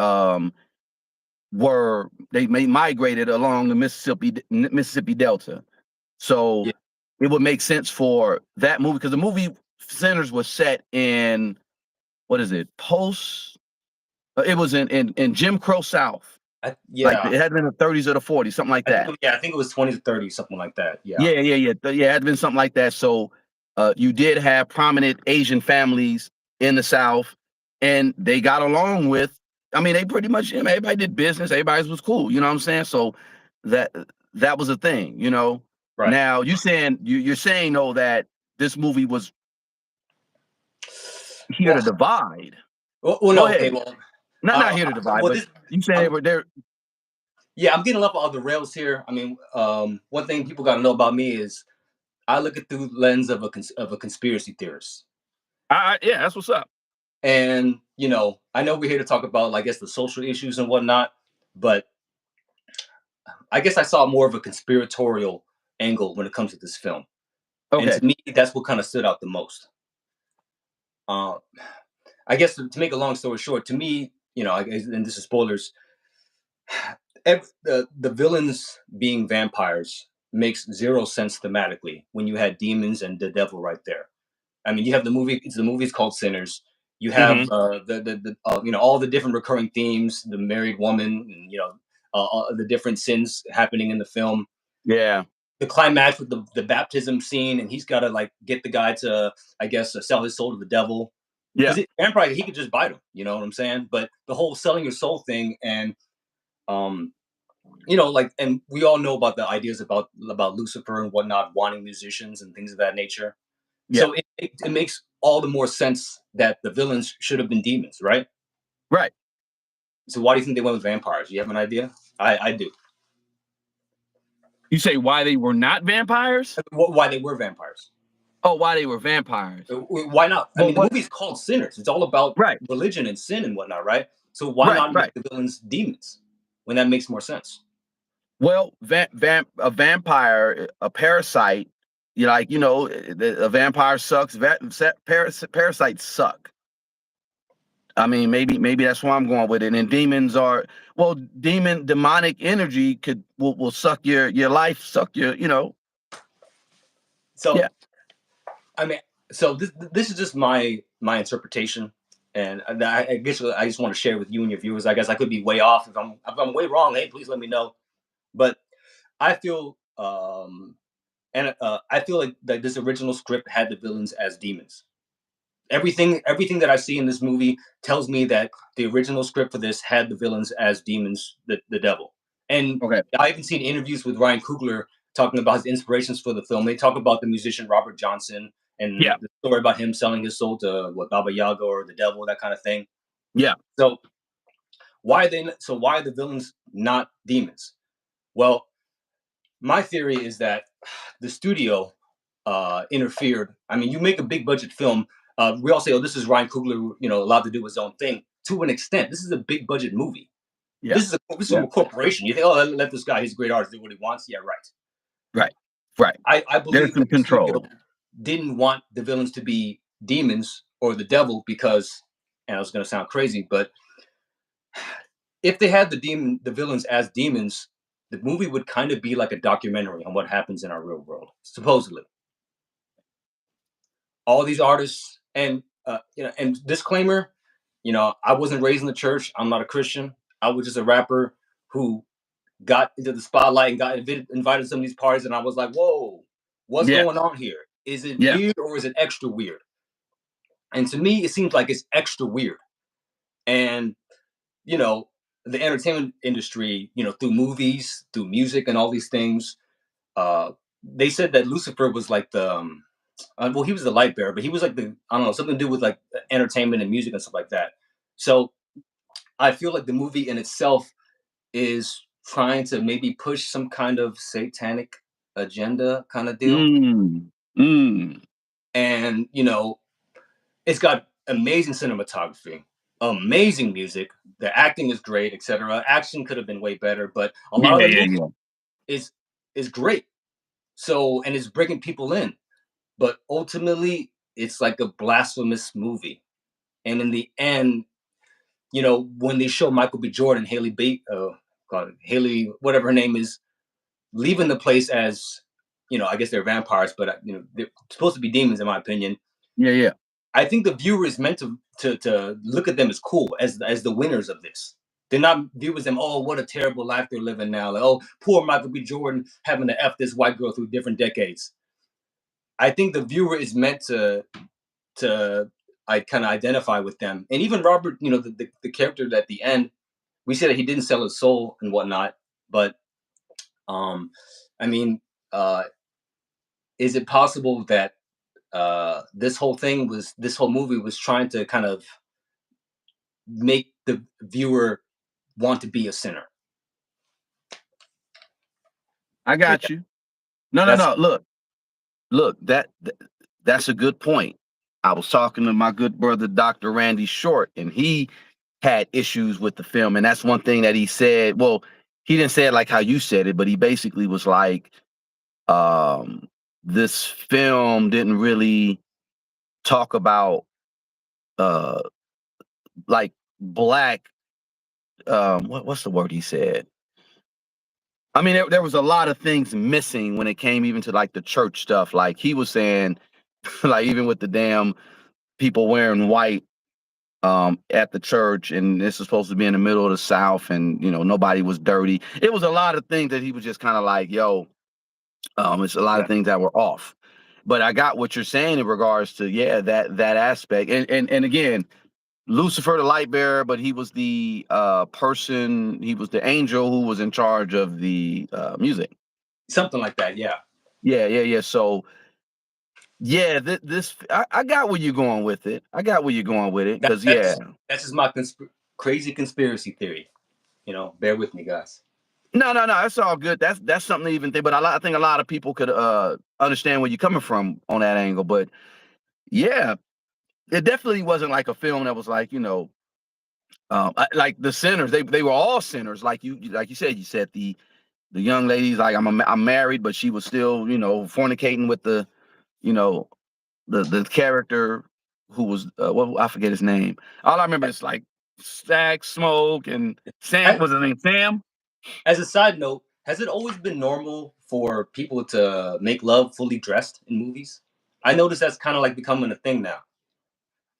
They migrated along the Mississippi Delta. So yeah. it would make sense for that movie because the movie Sinners was set in what is it? It was in Jim Crow South. Like Yeah. it had been in the 30s or the 40s, something like that. I think it was 20 to 30, something like that. Yeah, Yeah. It had been something like that. So you did have prominent Asian families in the South, and they got along with. I mean, they pretty much everybody did business. Everybody was cool. You know what I'm saying? So that that was a thing. right. Now you're saying though that this movie was here to Well, divide. no, Go okay, ahead. well, Not here to divide, well, but this, you saying they I'm, were there. yeah, I'm getting off of the rails here. I mean, one thing people got to know about me is I look at through the lens of a conspiracy theorist. Yeah, that's what's up. And I know we're here to talk about, I guess, the social issues and whatnot, but I guess I saw more of a conspiratorial angle when it comes to this film. And Okay. to me, that's what kind of stood out the most. Uh, I guess to make a long story short, to me, I guess, and this is spoilers, the villains being vampires makes zero sense thematically when you had demons and the devil right there. I mean, you have the movie. The movie's called Sinners. You have Hmm. all the different recurring themes, the married woman, and the different sins happening in the film. Yeah. The climax with the baptism scene, and he's got to like get the guy to, I guess, sell his soul to the devil Yeah. because vampire he could just bite him. You know what I'm saying? But the whole selling your soul thing, and um, like, and we all know about the ideas about Lucifer and whatnot, wanting musicians and things of that nature. Yeah. So it makes all the more sense that the villains should have been demons, right? Right. So why do you think they went with vampires? You have an idea? I do. You say why they were not vampires? Why they were vampires? Oh, why they were vampires. Why not? I Well, mean, the what? movie's called Sinners. It's all about Right. religion and sin and whatnot, right? So why Right. not make Right. the villains demons when that makes more sense? Well, a vampire, a parasite. A vampire sucks. Parasites suck. I mean, maybe that's why I'm going with it. And demons are well, demonic energy will suck your life, suck your. So Yeah, I mean, so this is just my interpretation, and I guess I just want to share with you and your viewers. I guess I could be way off. If I'm way wrong, hey, please let me know. But I feel and I feel like that this original script had the villains as demons. Everything that I see in this movie tells me that the original script for this had the villains as demons, the devil. And okay, I even seen interviews with Ryan Coogler talking about his inspirations for the film. They talk about the musician Robert Johnson and yeah, the story about him selling his soul to what Baba Yaga or the devil, that kind of thing. yeah, So why are the villains not demons? Well, my theory is that the studio interfered. I mean, you make a big budget film. We all say, "Oh, this is Ryan Coogler, allowed to do his own thing." To an extent, this is a big budget movie. Yeah. This is Yeah. a corporation. You think, "Oh, let this guy. He's a great artist. Do what he wants." Yeah, right. Right. Right. I There's believe some that the studio control. didn't want the villains to be demons or the devil because, and I was going to sound crazy, but if they had the villains as demons, the movie would kind of be like a documentary on what happens in our real world. Supposedly, all these artists, and and disclaimer, I wasn't raised in the church. I'm not a Christian. I was just a rapper who got into the spotlight and got invited to some of these parties, and I was like, whoa, what's Yeah. going on here? Is it Yeah. weird or is it extra weird? And to me, it seems like it's extra weird. And you know, the entertainment industry, through movies, through music, and all these things, uh, they said that Lucifer was like the well, he was the light bearer, but he was like the, I don't know, something to do with like entertainment and music and stuff like that. So I feel like the movie in itself is trying to maybe push some kind of satanic agenda kind of deal. Mm. Mm. And it's got amazing cinematography, amazing music. The acting is great, etc. Action could have been way better, but a lot of Yeah. the Yeah. movie Yeah. is great. So, and it's bringing people in, but ultimately it's like a blasphemous movie. And in the end, when they show Michael B. Jordan, Haley, whatever her name is, leaving the place as, I guess they're vampires, but they're supposed to be demons, in my opinion. Yeah. Yeah. I think the viewer is meant to look at them as cool, as the winners of this. They're not viewers them. Oh, what a terrible life they're living now. Like, oh, poor Michael B. Jordan having to f this white girl through different decades. I think the viewer is meant to I kind of identify with them. And even Robert, the character at the end, we said that he didn't sell his soul and whatnot, but um, I mean, uh, is it possible that this whole movie was trying to kind of make the viewer want to be a sinner? I Yeah, got you. No. No. that's No. Look. That's a good point. I was talking to my good brother, Dr. Randy Short, and he had issues with the film. And that's one thing that he said. Well, he didn't say it like how you said it, but he basically was like, um, this film didn't really talk about uh like black what's the word he said? I mean, there was a lot of things missing when it came even to like the church stuff. Like he was saying, like even with the damn people wearing white at the church, and this is supposed to be in the middle of the South, and nobody was dirty. It was a lot of things that he was just kind of like, yo, it's a lot of yeah. things that were off. But I got what you're saying in regards to, yeah, that aspect. And again, Lucifer the light bearer, but he was the person, he was the angel who was in charge of the music. Something like that. Yeah, Yeah, yeah, yeah. So yeah, this I got where you're going with it. I got where you're going with it, that, because yeah. that's that's just my crazy conspiracy theory. Bear with me, guys. No, no, no. That's all good. That's something to even think. But I think a lot of people could understand where you're coming from on that angle. But yeah, it definitely wasn't like a film that was like like the sinners. They were all sinners. Like you said the young ladies, like I'm married, but she was still fornicating with the you know the character who was I forget his name. All I remember is like Stack, Smoke, and Sam. I, Was his name Sam? as a side note, has it always been normal for people to make love fully dressed in movies? I noticed that's kind of like becoming a thing now.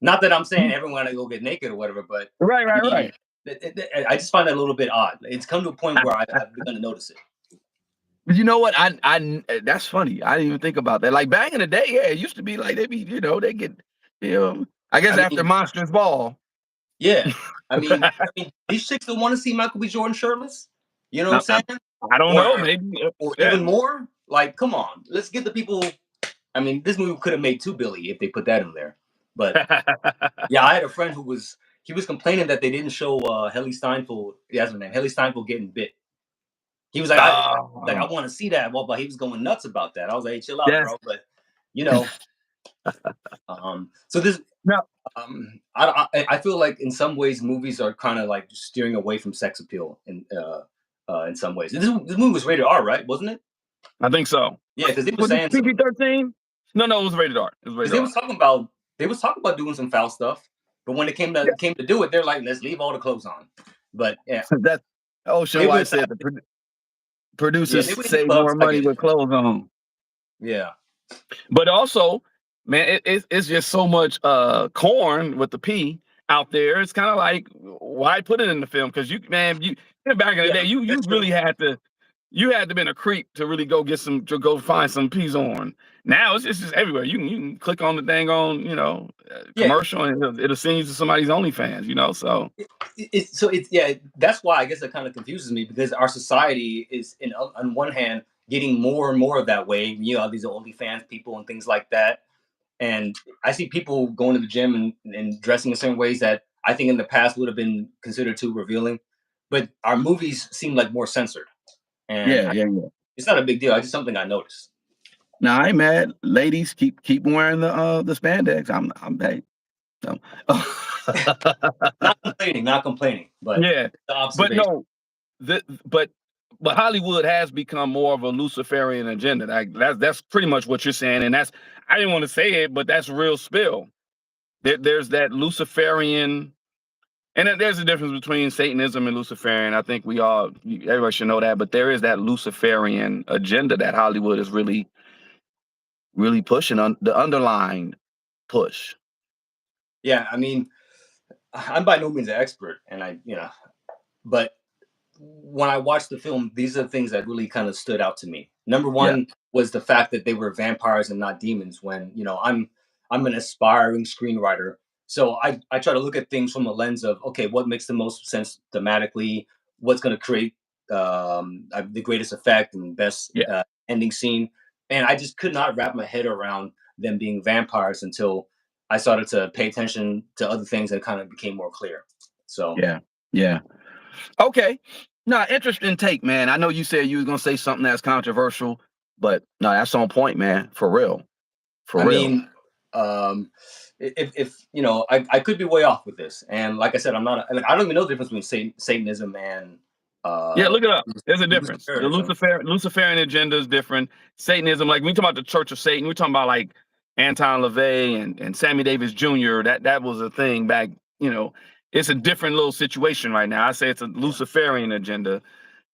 Not that I'm saying everyone to go get naked or whatever, but Right, I right, mean, right. I just find that a little bit odd. It's come to a point where I've begun to notice it. But you know what? That's funny. I didn't even think about that. Like back in the day, yeah, it used to be like they get, I guess I after mean, Monsters Ball. yeah. I mean, these chicks don't want to see Michael B. Jordan shirtless. You know what I, I'm I, saying? I don't Or know, maybe. or Yeah. even more. Like, come on, let's get the people. I mean, this movie could have made 2 billion if they put that in there. But yeah, I had a friend he was complaining that they didn't show Haley Steinfeld. Yeah, that's her name. Haley Steinfeld getting bit. He was like, I Oh, want to see that. Well, but he was going nuts about that. I was like, hey, chill out, that's bro. But you know. So this, Now, I feel like in some ways movies are kind of like steering away from sex appeal in some ways. This movie was rated R, right? Wasn't it? I think so. Yeah, because they were Was it saying some. PG-13? No, it was rated R. It was Because rated R. they was talking about doing some foul stuff, but when it came to do it, they're like, let's leave all the clothes on. But yeah, That Ocean maybe White it's said the yeah, producers they were in the save clubs. more I money get it. with clothes on. Yeah, But also, man, it's just so much corn with the P out there. It's kind of like, why put it in the film? Because you back in the yeah, day, you that's true. really had to been a creep to really go find some peas on. Now it's just everywhere. You can click on the dang on Yeah, commercial, and it'll send you to somebody's OnlyFans. So so it's yeah. That's why I guess it kind of confuses me because our society is on one hand getting more and more of that way. These OnlyFans people and things like that. And I see people going to the gym and dressing in certain ways that I think in the past would have been considered too revealing. But our movies seem like more censored, and yeah. it's not a big deal. It's just something I noticed. Now I ain't mad. Ladies, keep wearing the spandex. I'm hey. So. Not complaining, but Yeah, the but observation. no, the but Hollywood has become more of a Luciferian agenda. That's pretty much what you're saying, and I didn't want to say it, but that's real spill. There's that Luciferian, and there's a difference between Satanism and Luciferian. I think everybody should know that, but there is that Luciferian agenda that Hollywood is really, really pushing on the underlying push. Yeah, I mean, I'm by no means an expert, and but when I watched the film, these are the things that really kind of stood out to me. Number Yeah, one was the fact that they were vampires and not demons. When I'm an aspiring screenwriter, so I try to look at things from the lens of okay, what makes the most sense thematically, what's going to create the greatest effect and best yeah, ending scene, and I just could not wrap my head around them being vampires until I started to pay attention to other things that kind of became more clear. So yeah, yeah. Okay. No, interesting take, man. I know you said you was gonna say something that's controversial, but no, that's on point, man. For real. For I real. mean, um, if I could be way off with this, and like I said, I don't even know the difference between Satanism and Yeah, uh, look it up. There's a difference. The Luciferianism. Luciferian agenda is different. Satanism, like we talk about the Church of Satan, we talking about like Anton LaVey and Sammy Davis Jr. That was a thing back, it's a different little situation right now. I say it's a Yeah, Luciferian agenda,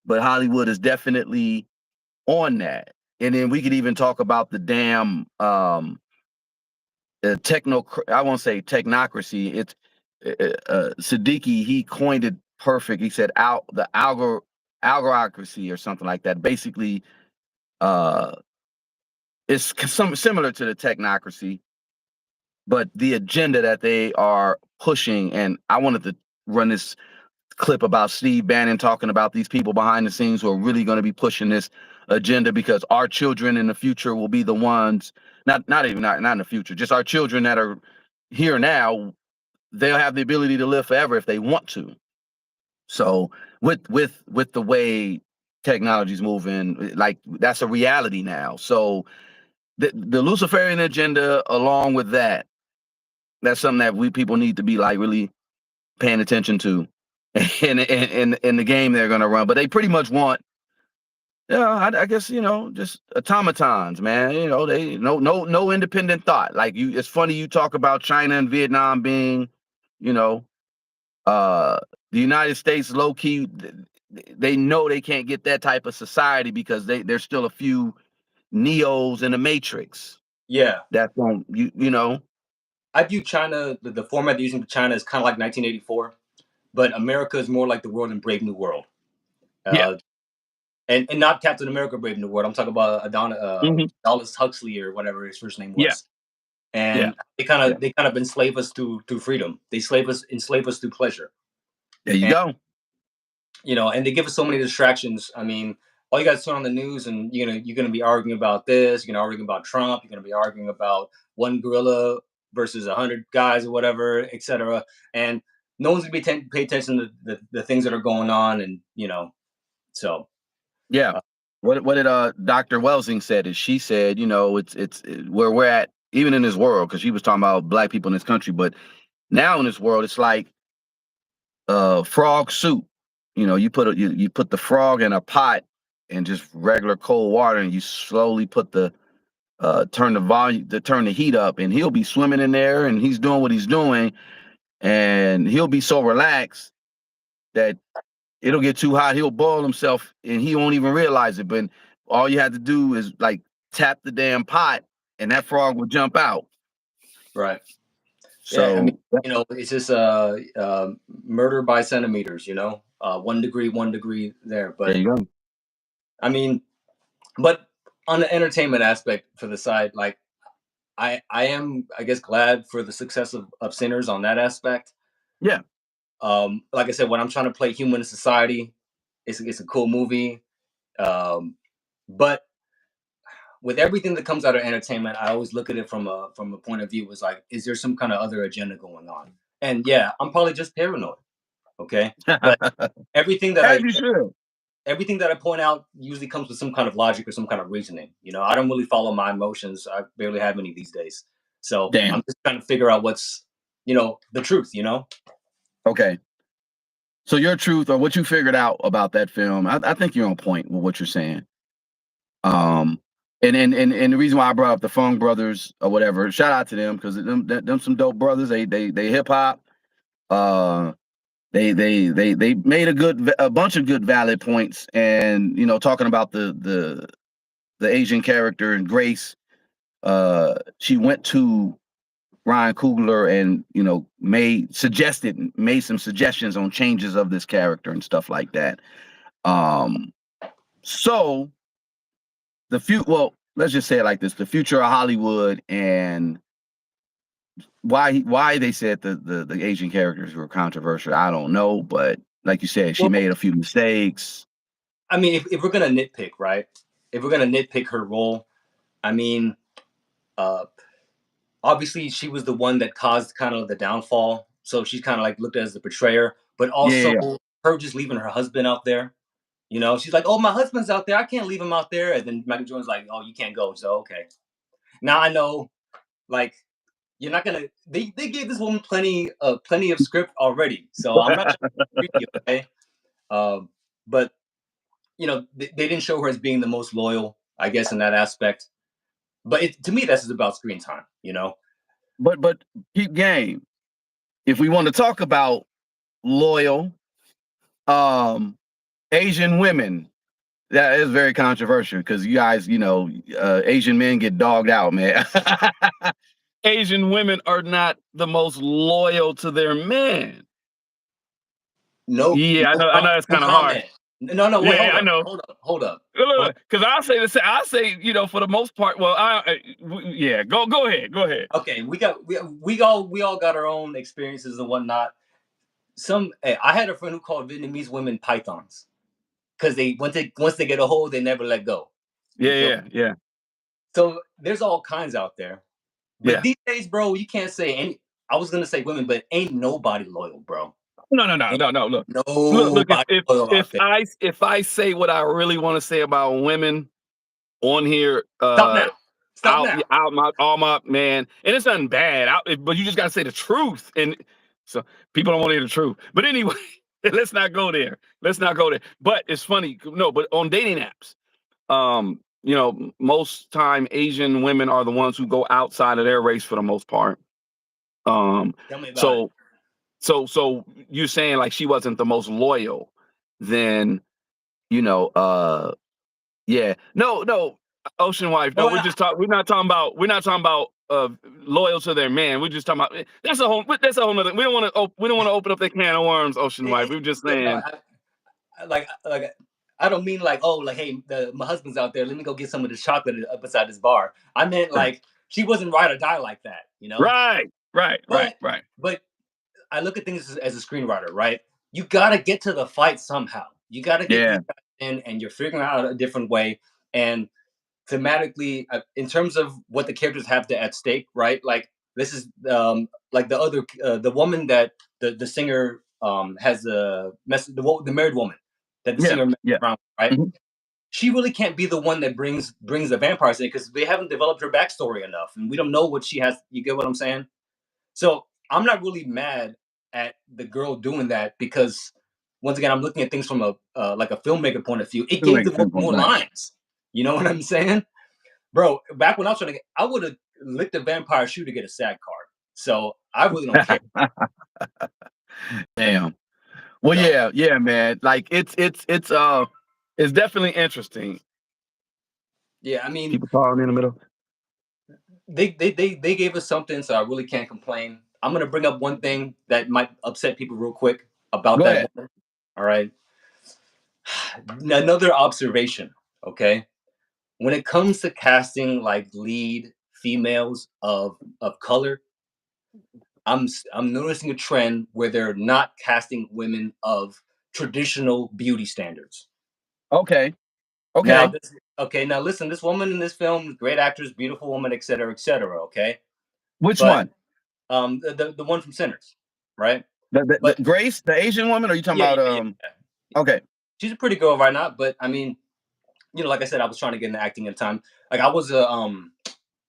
but Hollywood is definitely on that. And then we could even talk about the damn I won't say technocracy. It's Siddiqui. He coined it perfect. He said the algorocracy or something like that. Basically, uh, it's some similar to the technocracy, but the agenda that they are pushing. And I wanted to run this clip about Steve Bannon talking about these people behind the scenes who are really going to be pushing this agenda because our children in the future will be the ones, not even not in the future, just our children that are here now, they'll have the ability to live forever if they want to. So with the way technology's moving, like that's a reality now. So the Luciferian agenda, along with that's something that we people need to be like really paying attention to in the game they're gonna run. But they pretty much want, I guess, just automatons, man. They no independent thought. Like it's funny you talk about China and Vietnam being, you know, uh the United States low key, they know they can't get that type of society because there's still a few neos in the matrix yeah. that don't I view China, the format they're using for China is kind of like 1984, but America is more like the world in Brave New World, yeah. uh, and not Captain America Brave New World. I'm talking about Hmm. Aldous Huxley or whatever his first name Yeah, was. yeah, And yeah. they kind of enslave us through freedom. They enslave us through pleasure. There you go. And they give us so many distractions. I mean, all you got to turn on the news, and you're gonna be arguing about this. You're gonna arguing about Trump. You're gonna be arguing about one gorilla versus 100 guys or whatever, etc. And no one's gonna pay attention to the things that are going on, and so Yeah. uh, what did Dr. Welsing said is she said, you know, where we're at even in this world, because she was talking about black people in this country, but now in this world it's like frog soup. You know, you put the frog in a pot and just regular cold water, and you slowly put the turn the volume to turn the heat up, and he'll be swimming in there and he's doing what he's doing, and he'll be so relaxed that it'll get too hot, he'll boil himself and he won't even realize it. But all you have to do is like tap the damn pot and that frog will jump out. Right. Yeah, I mean, So it's just murder by centimeters, 1 degree, 1 degree there. there But you go. I mean, but on the entertainment aspect for the side, like I am, I guess, glad for the success of Sinners on that aspect. Yeah. Like I said, when I'm trying to play human society, it's a cool movie. But with everything that comes out of entertainment, I always look at it from a point of view was like, is there some kind of other agenda going on? And yeah, I'm probably just paranoid. Okay, but everything that As I you should. everything that I point out usually comes with some kind of logic or some kind of reasoning. I don't really follow my emotions. I barely have any these days. So I'm Damn. just trying to figure out what's the truth. Okay. So your truth or what you figured out about that film, I think you're on point with what you're saying. Um, and the reason why I brought up the Fong brothers or whatever, shout out to them because them some dope brothers. They hip hop. Uh, they made a bunch of good valid points, and talking about the Asian character and Grace. She went to Ryan Coogler and made some suggestions on changes of this character and stuff like that. Um, so let's just say it like this: the future of Hollywood and why they said the Asian characters were controversial, I don't know, but like you said, she Well, made a few mistakes. I mean, if we're gonna nitpick, right? If we're gonna nitpick her role, I mean, uh, obviously she was the one that caused kind of the downfall, so she's kind of like looked at as the betrayer. But Yeah, also, yeah, her just leaving her husband out there. She's like, "Oh, my husband's out there. I can't leave him out there." And then Michael Jordan's like, "Oh, you can't go." So okay, now I know, like, you're not gonna. They gave this woman plenty of script already, so I'm not trying to be greedy, okay? Um, but they didn't show her as being the most loyal, I guess, in that aspect. But to me, that's just about screen time. but keep game. If we want to talk about loyal, um, Asian women, that is very controversial because you guys, Asian men get dogged out, man. Asian women are not the most loyal to their men. No, Yeah, no, I know it's no kind of hard. comment. No, no, wait, Yeah, hold I up, know. hold up. Look, because I say, for the most part. Well, yeah, go ahead, go ahead. Okay, we all got our own experiences and whatnot. I had a friend who called Vietnamese women pythons because they once they get a hold, they never let go. You Yeah, feel yeah, yeah, So there's all kinds out there. But yeah. these days, bro, you can't say any. I was gonna say women, but ain't nobody loyal, bro. No, no, no, Ain't no, no. Look. If nobody loyal out there. if I say what I really want to say about women on here, Stop now. Stop now. all my man, and it's nothing bad. But you just gotta say the truth, and so people don't want to hear the truth. But anyway, let's not go there. Let's not go there. But it's funny, no. But on dating apps, most time Asian women are the ones who go outside of their race for the most part. Tell me about it. So so you're saying like she wasn't the most loyal, then yeah. No, Ocean Wife. No, Oh, we're not talking about loyal to their man. We're just talking about that's a whole nother. We don't want to open up that can of worms, Ocean Wife. We're just yeah, no, saying. I don't mean like, oh, like, hey, my husband's out there. Let me go get some of this chocolate up beside this bar. I meant like she wasn't ride or die like that. Right, right, right, But right. but I look at things as a screenwriter, right? You got to get to the fight somehow. You got to get Yeah, these guys in, and you're figuring out a different way. And thematically, in terms of what the characters have at stake, right? Like this is like the woman that the singer has the married woman that the yeah, singer messed yeah. around with, right? Mhm. she really can't be the one that brings the vampires in because they haven't developed her backstory enough, and we don't know what she has. You get what I'm saying? So I'm not really mad at the girl doing that because once again, I'm looking at things from a like a filmmaker point of view. It Still gave make them it simple, more right? lines. You know what I'm saying, bro? Back when I was trying to get, I would have licked a vampire shoe to get a SAG card. So I really don't care. Damn. Well, So yeah, man. Like it's definitely interesting. yeah, I mean, People calling in the middle. they gave us something, so I really can't complain. I'm gonna bring up one thing that might upset people real quick about Go that ahead. woman. All right, another observation. Okay, when it comes to casting like lead females of color, I'm noticing a trend where they're not casting women of traditional beauty standards. Okay. Now, Okay. now listen, this woman in this film, great actress, beautiful woman, etc., etc. Okay, Which but one? the one from Sinners, right? The But Grace, the Asian woman, or are you talking yeah, about yeah, yeah. okay. She's a pretty girl right now. But I mean, like I said, I was trying to get into acting at the time. Like I was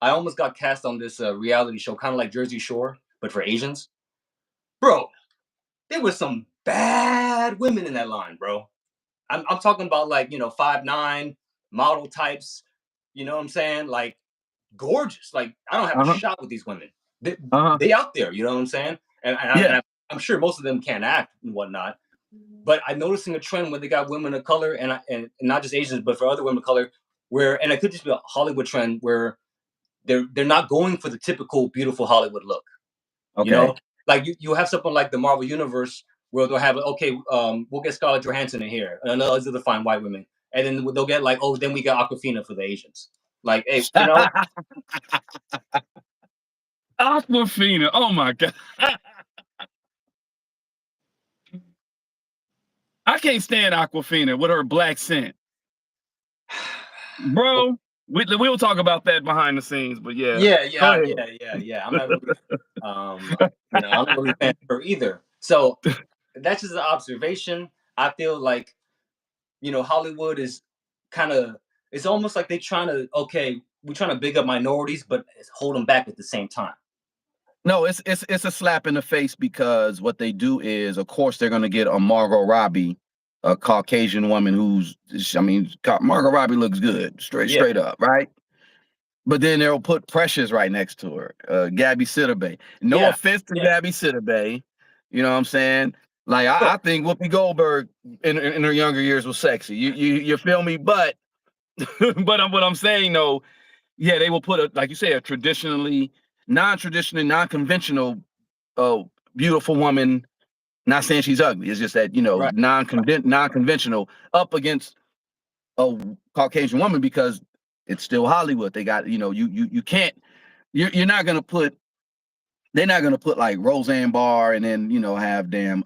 I almost got cast on this reality show, kind of like Jersey Shore, but for Asians. Bro, there was some bad women in that line, bro. I'm talking about like 5'9" model types. You know what I'm saying? Like gorgeous. Like I don't have a Uh-huh. shot with these women. They, Uh-huh. they out there. You know what I'm saying? Yeah. I'm sure most of them can't act and whatnot. But I'm noticing a trend when they got women of color and not just Asians, but for other women of color, where and it could just be a Hollywood trend where they're not going for the typical beautiful Hollywood look. You Okay. know, like you have something like the Marvel Universe where they'll have okay, we'll get Scarlett Johansson in here, and those are the fine white women, and then they'll get like, oh, then we got Aquafina for the Asians. Like, hey, Aquafina. Oh my God. I can't stand Aquafina with her black scent. Bro, we'll talk about that behind the scenes, but yeah. yeah, Go yeah, ahead. yeah, yeah, yeah. I'm not really, I'm not really a fan of her either. So that's just an observation. I feel like Hollywood is kind of it's almost like they're trying to okay, we're trying to big up minorities, but hold them back at the same time. No, it's a slap in the face because what they do is, of course, they're gonna get a Margot Robbie, a Caucasian woman who's, I mean, Margot Robbie looks good, Yeah, straight up, right? But then they'll put Precious right next to her, Gabby Sidibe. No yeah, offense to yeah. Gabby Sidibe, you know what I'm saying? Like I Bro, think Whoopi Goldberg in her younger years was sexy. You feel me? But what I'm saying though, yeah, they will put a, like you say, a traditionally, non-traditionally, non-conventional, uh, beautiful woman. Not saying she's ugly. It's just that right. non-conventional up against a Caucasian woman because it's still Hollywood. They got you can't. You're not gonna put. They're not gonna put like Roseanne Barr and then have damn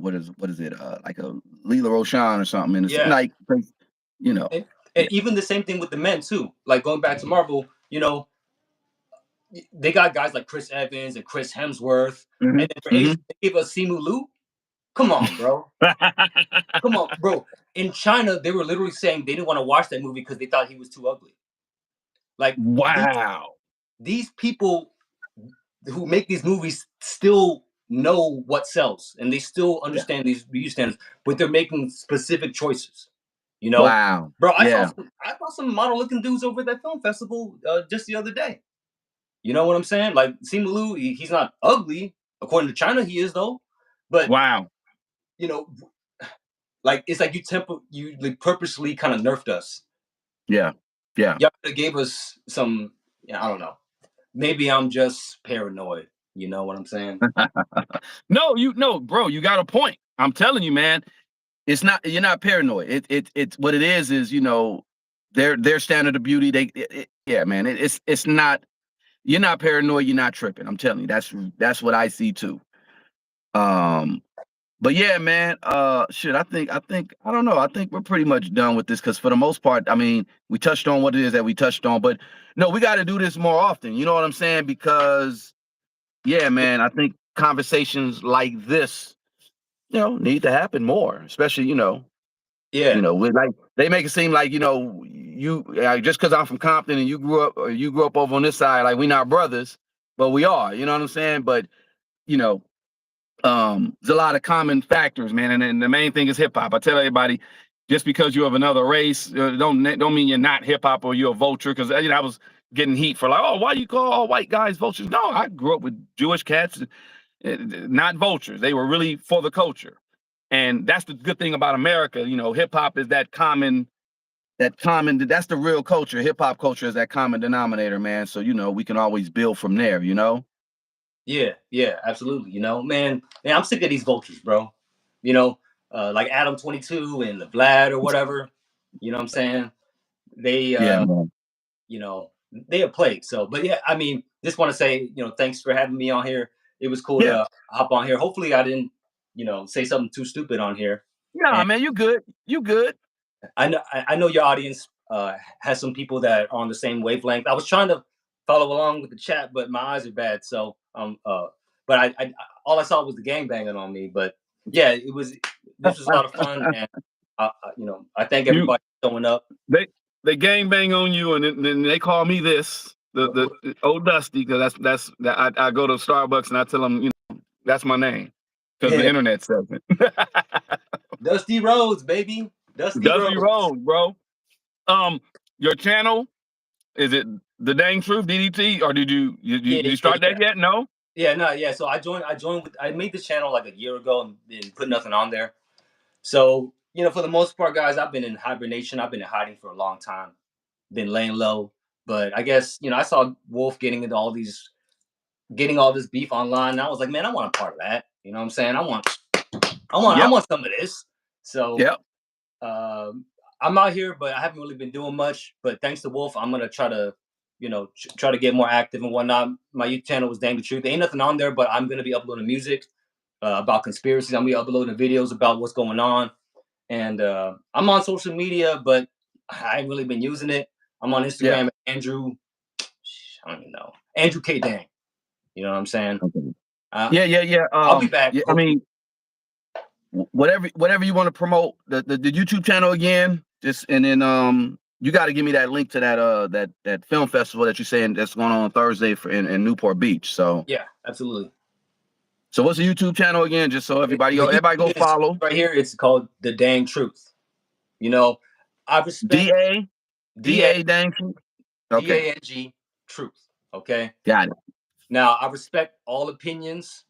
what is it like a Leela Roshan or something in the Yeah. like you know And yeah. even the same thing with the men too. Like going back to Marvel, they got guys like Chris Evans and Chris Hemsworth, Hmm. and then for Hmm. Asian, they give us Simu Liu. Come on, bro. Come on, bro. In China, they were literally saying they didn't want to watch that movie because they thought he was too ugly. Like Wow. these people who make these movies still know what sells, and they still Yeah. understand these beauty standards, but they're making specific choices. You know, Wow. bro. Yeah. I saw some model looking dudes over at that film festival just the other day. You know what I'm saying? Like Simu Liu, he's not ugly according to China. He is though, but Wow. you know, like it's like you like purposely kind of nerfed us. Yeah. Yeah. Y'all gave us some. Yeah, I don't know. Maybe I'm just paranoid. You know what I'm saying? No, bro, you got a point. I'm telling you, man. It's not, you're not paranoid. It's what it is, their standard of beauty. Yeah, man. It's not, you're not paranoid, you're not tripping. I'm telling you, that's what I see too. Um, but yeah, man, shit, I don't know. I think we're pretty much done with this because for the most part, I mean, we touched on what it is that we touched on, but no, we got to do this more often. You know what I'm saying? Because yeah, man, I think conversations like this, need to happen more, especially, Yeah. You know, with like they make it seem like just because I'm from Compton and you grew up over on this side, like we not brothers, but we are. You know what I'm saying? But you know, there's a lot of common factors, man, and the main thing is hip hop. I tell everybody, just because you're of another race, don't mean you're not hip hop or you're a vulture. Because I was getting heat for like, oh, why you call all white guys vultures? No, I grew up with Jewish cats, not vultures. They were really for the culture, and that's the good thing about America. You know, hip hop is that common. That's the real culture. Hip hop culture is that common denominator, man. So we can always build from there. Yeah, yeah, absolutely. Man, I'm sick of these vultures, bro. You know, like Adam 22 and the Vlad or whatever. You know what I'm saying? They, Yeah, man. you know, they a plague. So, but yeah, I mean, just want to say, thanks for having me on here. It was cool Yeah. to hop on here. Hopefully, I didn't, say something too stupid on here. Nah, And man, you good. You good. I know your audience has some people that are on the same wavelength. I was trying to follow along with the chat, but my eyes are bad. So but I all I saw was the gang banging on me. But yeah, this was a lot of fun, and I thank You everybody for showing up. they gang bang on you, and then they call me this the old Dusty, because I go to Starbucks and I tell them that's my name because the Yeah, internet says it. Dusty Rhodes, baby, Dusty Dusty Rhodes. Rhodes, bro. Your channel, is it The Dang Truth DDT, or Yeah, did you yeah, start yeah. that yet? No. Yeah, no, yeah. So I made this channel like a year ago and didn't put nothing on there. So, for the most part, guys, I've been in hibernation. I've been in hiding for a long time, been laying low. But I guess, I saw Wolf getting all this beef online. And I was like, man, I want a part of that. You know what I'm saying? I Yep. want some of this. So Yep. I'm out here, but I haven't really been doing much. But thanks to Wolf, I'm gonna try to, try to get more active and whatnot. My YouTube channel was Dang the Truth. There ain't nothing on there, but I'm gonna be uploading music about conspiracies. I'm gonna be uploading videos about what's going on. And I'm on social media, but I ain't really been using it. I'm on Yeah. Instagram, Andrew. I don't even know, Andrew K Dang. You know what I'm saying? Okay. Uh, Yeah. I'll be back. Yeah, I Hopefully. mean, whatever you want to promote, the YouTube channel again, just and then you got to give me that link to that film festival that you're saying that's going on Thursday in Newport Beach. So Yeah, absolutely. what's the YouTube channel again? Just so everybody The go YouTube is follow. right here. It's called The Dang Truth. You know, I respect DA D A Dang Truth. D Okay, A N G Truth. Okay. got it. Now I respect all opinions.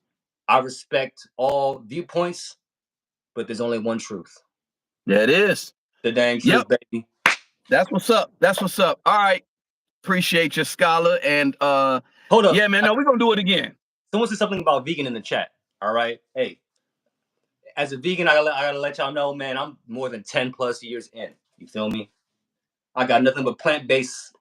I respect all viewpoints, but there's only one truth. There it is. The dang Yep, truth, baby. that's what's up. That's what's up. All right, appreciate your scholar, and Hold up. yeah, man. No, we're gonna do it again. Someone said something about vegan in the chat. All right. Hey, as a vegan, I gotta let y'all know, man, I'm more than 10 plus years in. You feel me? I got nothing but plant-based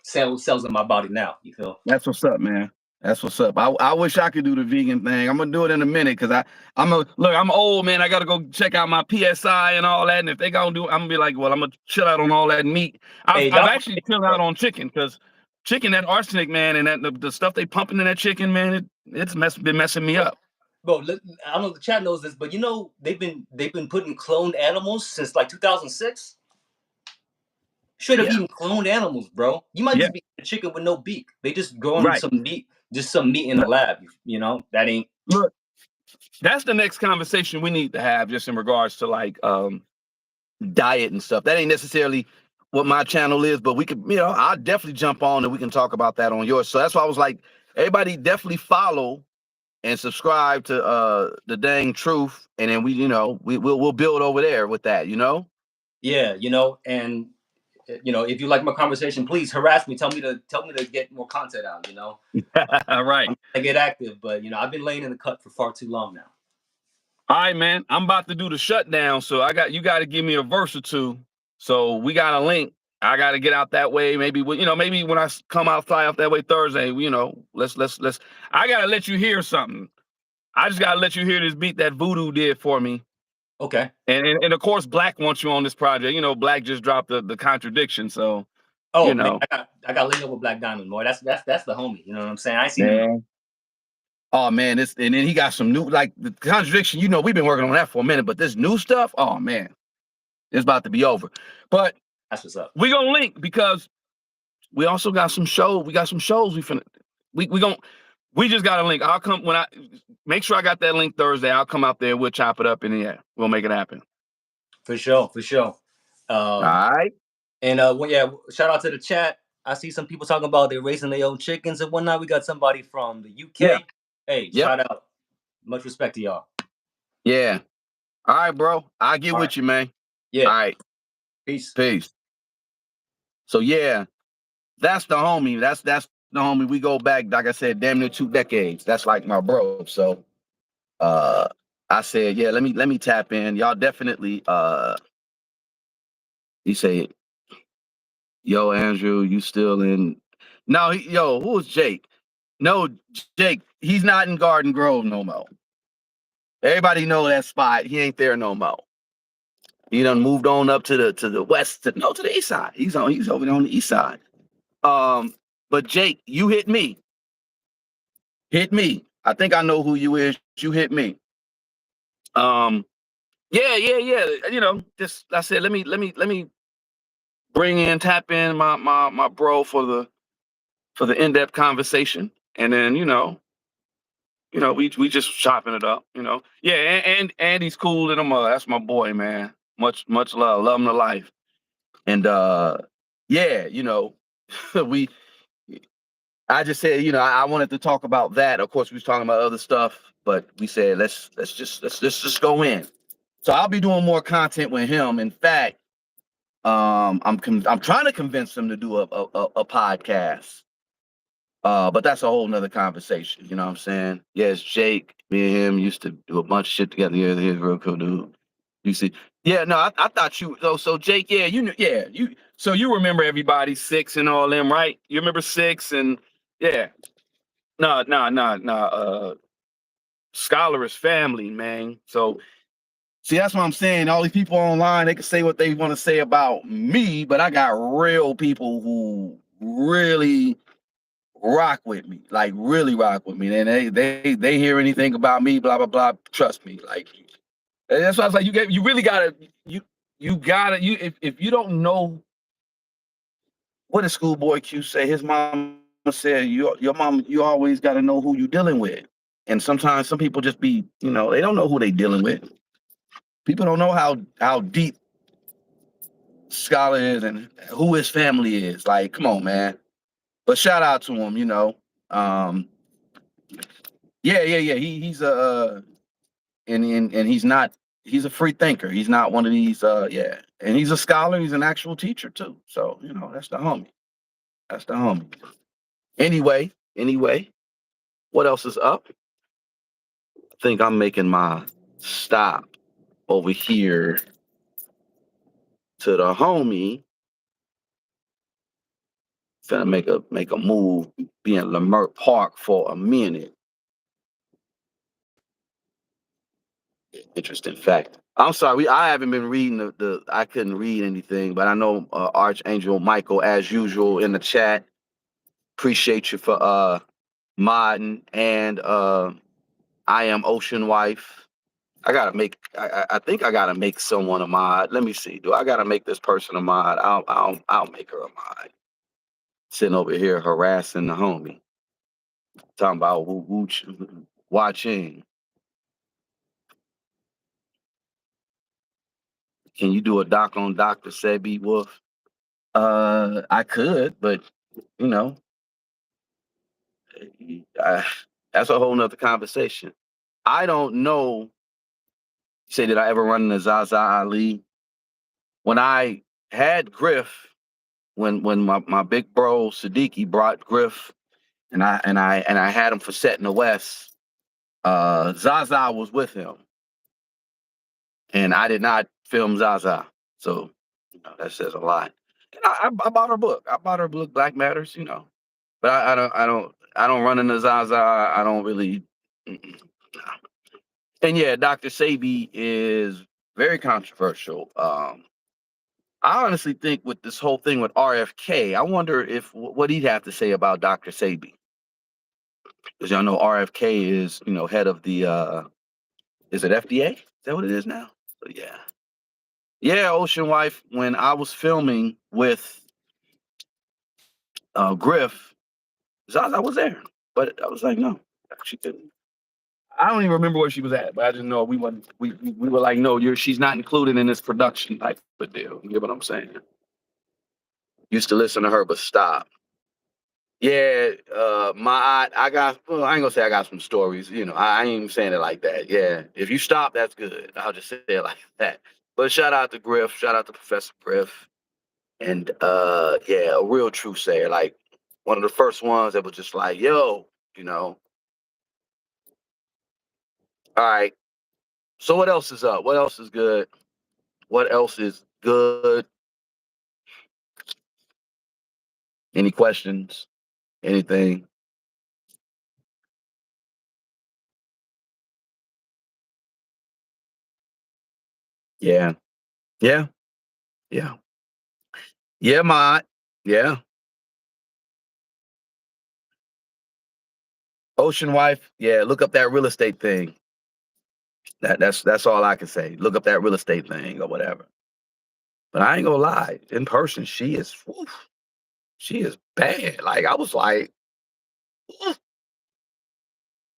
cells in my body now. You feel? That's what's up, man. That's what's up. I wish I could do the vegan thing. I'm gonna do it in a minute because I'm old, man. I gotta go check out my PSI and all that. And if they gonna do, I'm gonna be like, well, I'm gonna chill out on all that meat. Hey, I've y'all, actually chilled out on chicken because chicken, that arsenic, man, and the stuff they pumping in that chicken, man, it's been messing me up. bro. I don't know if the chat knows this, but they've been putting cloned animals since like 2006. Straight up Yeah, eating cloned animals, bro. You might yeah, just be a chicken with no beak. They just growing right. some meat, just some meat in the lab. That ain't. Look, that's the next conversation we need to have, just in regards to like diet and stuff. That ain't necessarily what my channel is, but we could, I'll definitely jump on and we can talk about that on yours. So that's why I was like, everybody definitely follow and subscribe to The Dang Truth, and then we'll build over there with that. Yeah, and if you like my conversation, please harass me. Tell me to get more content out. All right. I get active, but I've been laying in the cut for far too long now. All right, man. I'm about to do the shutdown, so you got to give me a verse or two. So we got a link. I got to get out that way. Maybe maybe when I come out, fly out that way Thursday. Let's. I got to let you hear something. I just got to let you hear this beat that Voodoo did for me. Okay. And of course, Black wants you on this project. Black just dropped the contradiction. So, Oh man, I got linked up with Black Diamond, boy. That's the homie. You know what I'm saying? I seen him. man. Oh man, and then he got some new, like the contradiction. We've been working on that for a minute, but this new stuff, oh man, It's about to be over. But That's what's up. we gonna link because we also got some shows. We got some shows. We just got a link. I'll come when I make sure I got that link Thursday. I'll come out there. We'll chop it up, and yeah, we'll make it happen. For sure, for sure. All right. And shout out to the chat. I see some people talking about they're raising their own chickens and whatnot. We got somebody from the UK. Yeah. Hey, Yep. shout out. Much respect to y'all. Yeah. All right, bro. I'll get with you, man. Yeah. All right. Peace. So yeah, that's the homie. That's the homie. We go back, like I said, damn near 2 decades. That's like my bro. So I said, yeah, let me tap in. Y'all definitely he said, yo, Andrew, you still in? No, who was Jake? No, Jake, he's not in Garden Grove no more. Everybody know that spot. He ain't there no more. He done moved on up to the west, to the east side. He's over there on the east side. But Jake, you hit me. I think I know who you is. You hit me. Yeah. You know, just I said, let me tap in my bro for the in-depth conversation, and then we just chopping it up. Yeah, and Andy's cool, and that's my boy, man. Much love him to life, and yeah, we. I just said, I wanted to talk about that. Of course, we was talking about other stuff, but we said let's just go in. So I'll be doing more content with him. In fact, I'm trying to convince him to do a podcast. But that's a whole nother conversation. You know what I'm saying? Yes, Jake, me and him used to do a bunch of shit together. Yeah, he's a real cool dude. You see? Yeah, no, I thought you. So Jake, yeah, you. So you remember everybody, Six and all them, right? You remember Six and yeah. No. Scholar is family, man. So see, that's what I'm saying. All these people online, they can say what they want to say about me, but I got real people who really rock with me, like really rock with me. And they hear anything about me, blah blah blah. Trust me, like that's why I was like, you really gotta if you don't know what did Schoolboy Q say, his mom said your mom, you always got to know who you're dealing with. And sometimes some people just be, they don't know who they dealing with. People don't know how deep Scholar is and who his family is. Like, come on, man. But shout out to him, Yeah. He's and he's a free thinker. He's not one of these and he's a scholar, he's an actual teacher too. So, that's the homie. Anyway, what else is up? I think I'm making my stop over here to the homie. Finna make a move, be in Lamert Park for a minute. Interesting fact. I'm sorry, I haven't been reading I couldn't read anything, but I know Archangel Michael, as usual, in the chat. Appreciate you for modding, and I am Ocean Wife. I think I gotta make someone a mod. Let me see. Do I gotta make this person a mod? I'll make her a mod. Sitting over here harassing the homie. Talking about watching. Can you do a doc on Dr. Sebi Wolf? I could, but you know, that's a whole nother conversation. I don't know. Say, did I ever run into Zaza Ali? When I had Griff, when my big bro Siddiqui brought Griff, and I had him for Set in the West, Zaza was with him, and I did not film Zaza, so that says a lot. And I bought her book. I bought her book, Black Matters, but I don't run into Zaza. I don't really. Mm-mm. And yeah, Dr. Sebi is very controversial. I honestly think with this whole thing with RFK, I wonder what he'd have to say about Dr. Sebi. Because y'all know RFK is, head of the is it FDA? Is that what it is now? So yeah. Yeah, Ocean Wife. When I was filming with Griff, Zaza was there, but I was like, no, she couldn't. I don't even remember where she was at, but I just know we wasn't. We were like, no, she's not included in this production type of deal. You get what I'm saying? Used to listen to her, but stop. Yeah, I got. Well, I ain't gonna say I got some stories. I ain't even saying it like that. Yeah, if you stop, that's good. I'll just say it like that. But shout out to Griff. Shout out to Professor Griff. And yeah, a real true sayer. Like one of the first ones that was just like, yo, you know. All right. So what else is up? What else is good? What else is good? Any questions? Anything? Yeah. Yeah. Yeah. Yeah, Mod. Yeah. Ocean Wife. Yeah. Look up that real estate thing. That's all I can say. Look up that real estate thing or whatever. But I ain't gonna lie. In person, she is bad. Like I was like, "Oof."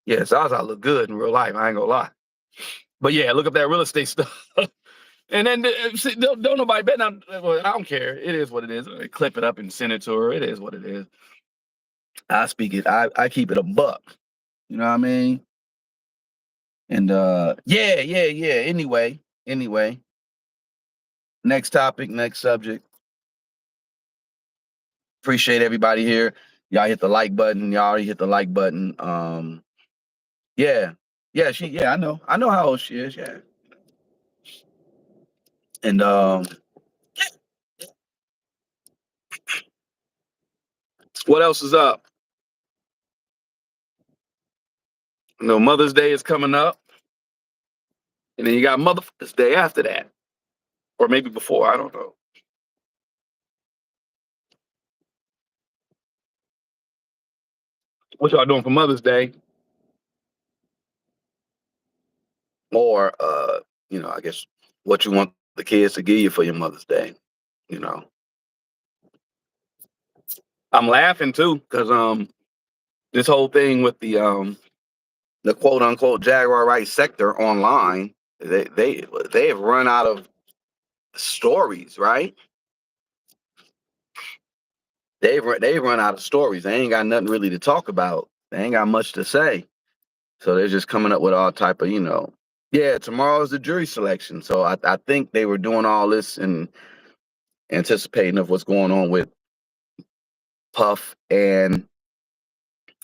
Yeah, Zaza look good in real life. I ain't gonna lie. But yeah, look up that real estate stuff. And then see, don't nobody bet on. Well, I don't care. It is what it is. Clip it up and send it to her. It is what it is. I speak it. I keep it a buck. You know what I mean? And yeah, yeah, yeah. Anyway. Next topic, next subject. Appreciate everybody here. Y'all hit the like button. Y'all already hit the like button. Yeah, yeah. Yeah. I know how old she is. Yeah. And what else is up? Mother's Day is coming up, and then you got Motherfuckers Day after that, or maybe before. I don't know. What y'all doing for Mother's Day? Or I guess what you want the kids to give you for your Mother's Day. You know, I'm laughing too because this whole thing with the quote unquote Jaguar right sector online, they have run out of stories, right? They've run out of stories. They ain't got nothing really to talk about. They ain't got much to say. So they're just coming up with all type of, yeah, tomorrow's the jury selection. So I think they were doing all this and anticipating of what's going on with Puff and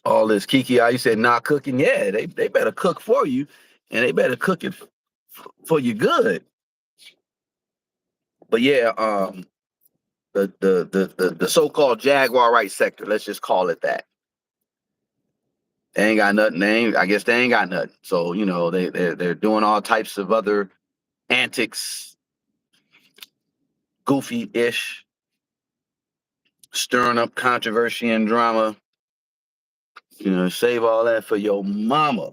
all this Kiki. You said not cooking. Yeah, they better cook for you, and they better cook it for you good. But yeah, the so-called Jaguar right sector. Let's just call it that. They ain't got nothing. I guess they ain't got nothing. So they're doing all types of other antics, goofy-ish, stirring up controversy and drama. Save all that for your mama.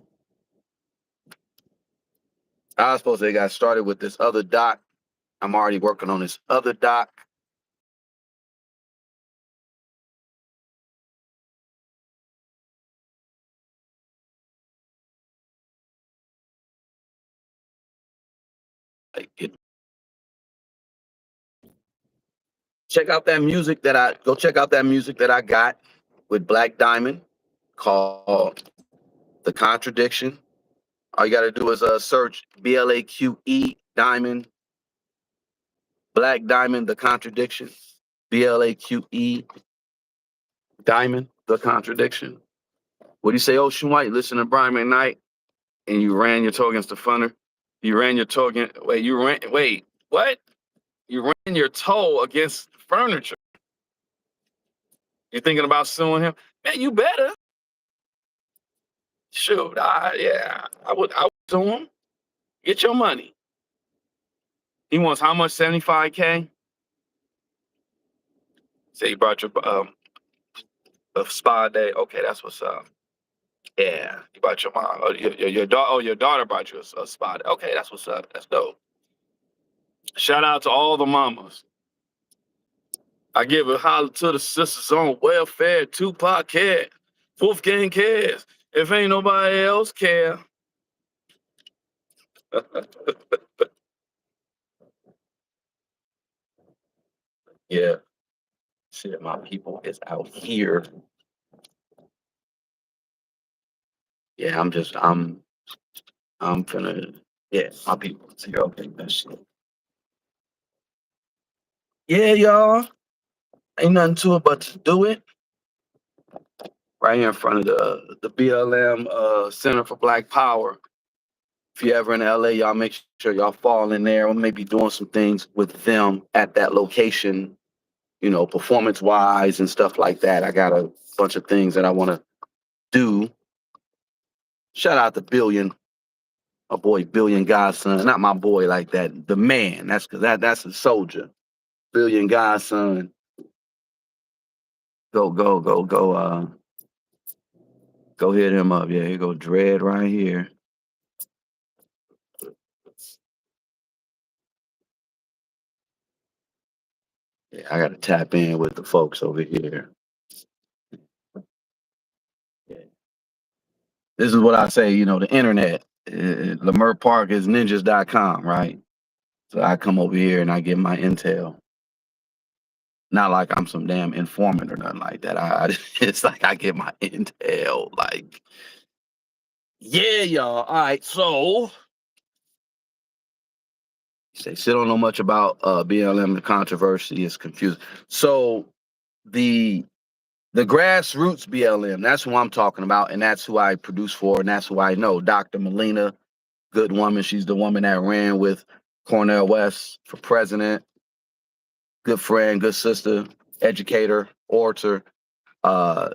I was supposed to got started with this other doc. I'm already working on this other doc. Like, check out that music that I got with Black Diamond called The Contradiction. All you gotta do is search BLAQE Diamond, Black Diamond, The Contradiction. BLAQE Diamond, The Contradiction. What do you say, Ocean White? Listen to Brian McKnight and you ran your toe against the funner. You ran your toe against wait, what? You ran your toe against furniture. You're thinking about suing him? Man, you better. Shoot, yeah. I would sue him. Get your money. He wants how much? 75K? Say you brought your a spa day. Okay, that's what's up. Yeah, you brought your mom. Oh, your daughter. Oh, your daughter brought you a spa day. Okay, that's what's up. That's dope. Shout out to all the mamas. I give a holler to the sisters on welfare, Tupac care, Fourth Gang cares. If ain't nobody else care. Yeah, shit, my people is out here. Yeah, I'm finna, yeah, my people is here. Okay, that shit. Yeah, y'all. Ain't nothing to it but to do it right here in front of the BLM Center for Black Power. If you ever in LA, y'all make sure y'all fall in there. We'll maybe doing some things with them at that location, performance wise and stuff like that. I got a bunch of things that I want to do. Shout out to Billion, my boy Billion Godson. Not my boy like that. The man. That's because that's a soldier. Billion Godson. Go hit him up. Yeah, here go Dread right here. Yeah, I gotta tap in with the folks over here. Yeah. This is what I say, the internet. Lemur Park is ninjas.com, right? So I come over here and I get my intel. Not like I'm some damn informant or nothing like that. It's like I get my intel. Like, yeah, y'all. All right, so say still don't know much about BLM. The controversy is confusing. So the grassroots BLM, that's who I'm talking about, and that's who I produce for, and that's who I know. Dr. Melina, good woman. She's the woman that ran with Cornel West for president. Good friend, good sister, educator, orator. Uh,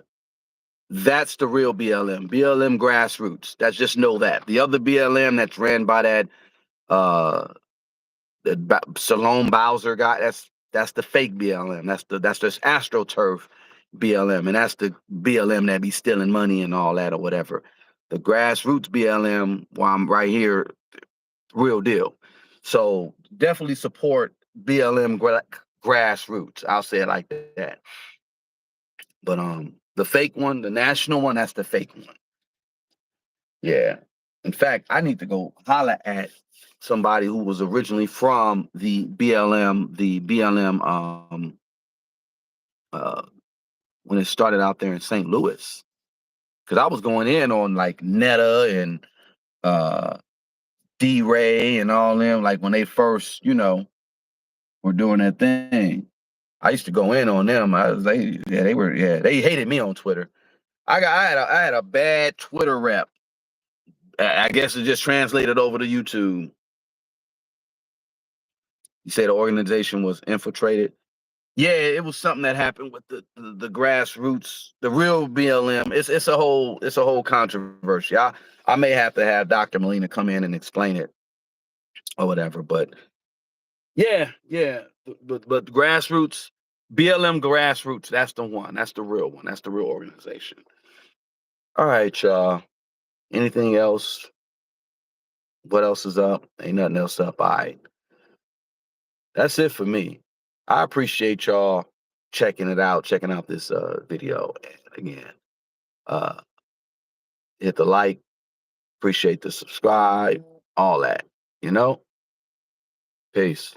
that's the real BLM. BLM grassroots. That's just know that. The other BLM that's ran by that Salome Bowser guy, that's the fake BLM. That's just AstroTurf BLM, and that's the BLM that be stealing money and all that or whatever. The grassroots BLM, while I'm right here, real deal. So definitely support BLM grassroots. I'll say it like that. But the fake one, the national one, that's the fake one. Yeah. In fact, I need to go holler at somebody who was originally from the BLM uh when it started out there in St. Louis. Cause I was going in on like Netta and uh D Ray and all them, like when they first, were doing that thing. I used to go in on them. They hated me on Twitter. I had a bad Twitter rep. I guess it just translated over to YouTube. You say the organization was infiltrated. Yeah, it was something that happened with the grassroots, the real BLM. It's a whole controversy. I may have to have Dr. Molina come in and explain it or whatever. But yeah. But grassroots, BLM grassroots, that's the one. That's the real one. That's the real organization. All right, y'all. Anything else? What else is up? Ain't nothing else up. All right. That's it for me. I appreciate y'all checking out this video. And again, uh hit the like, appreciate the subscribe, all that, you know? Peace.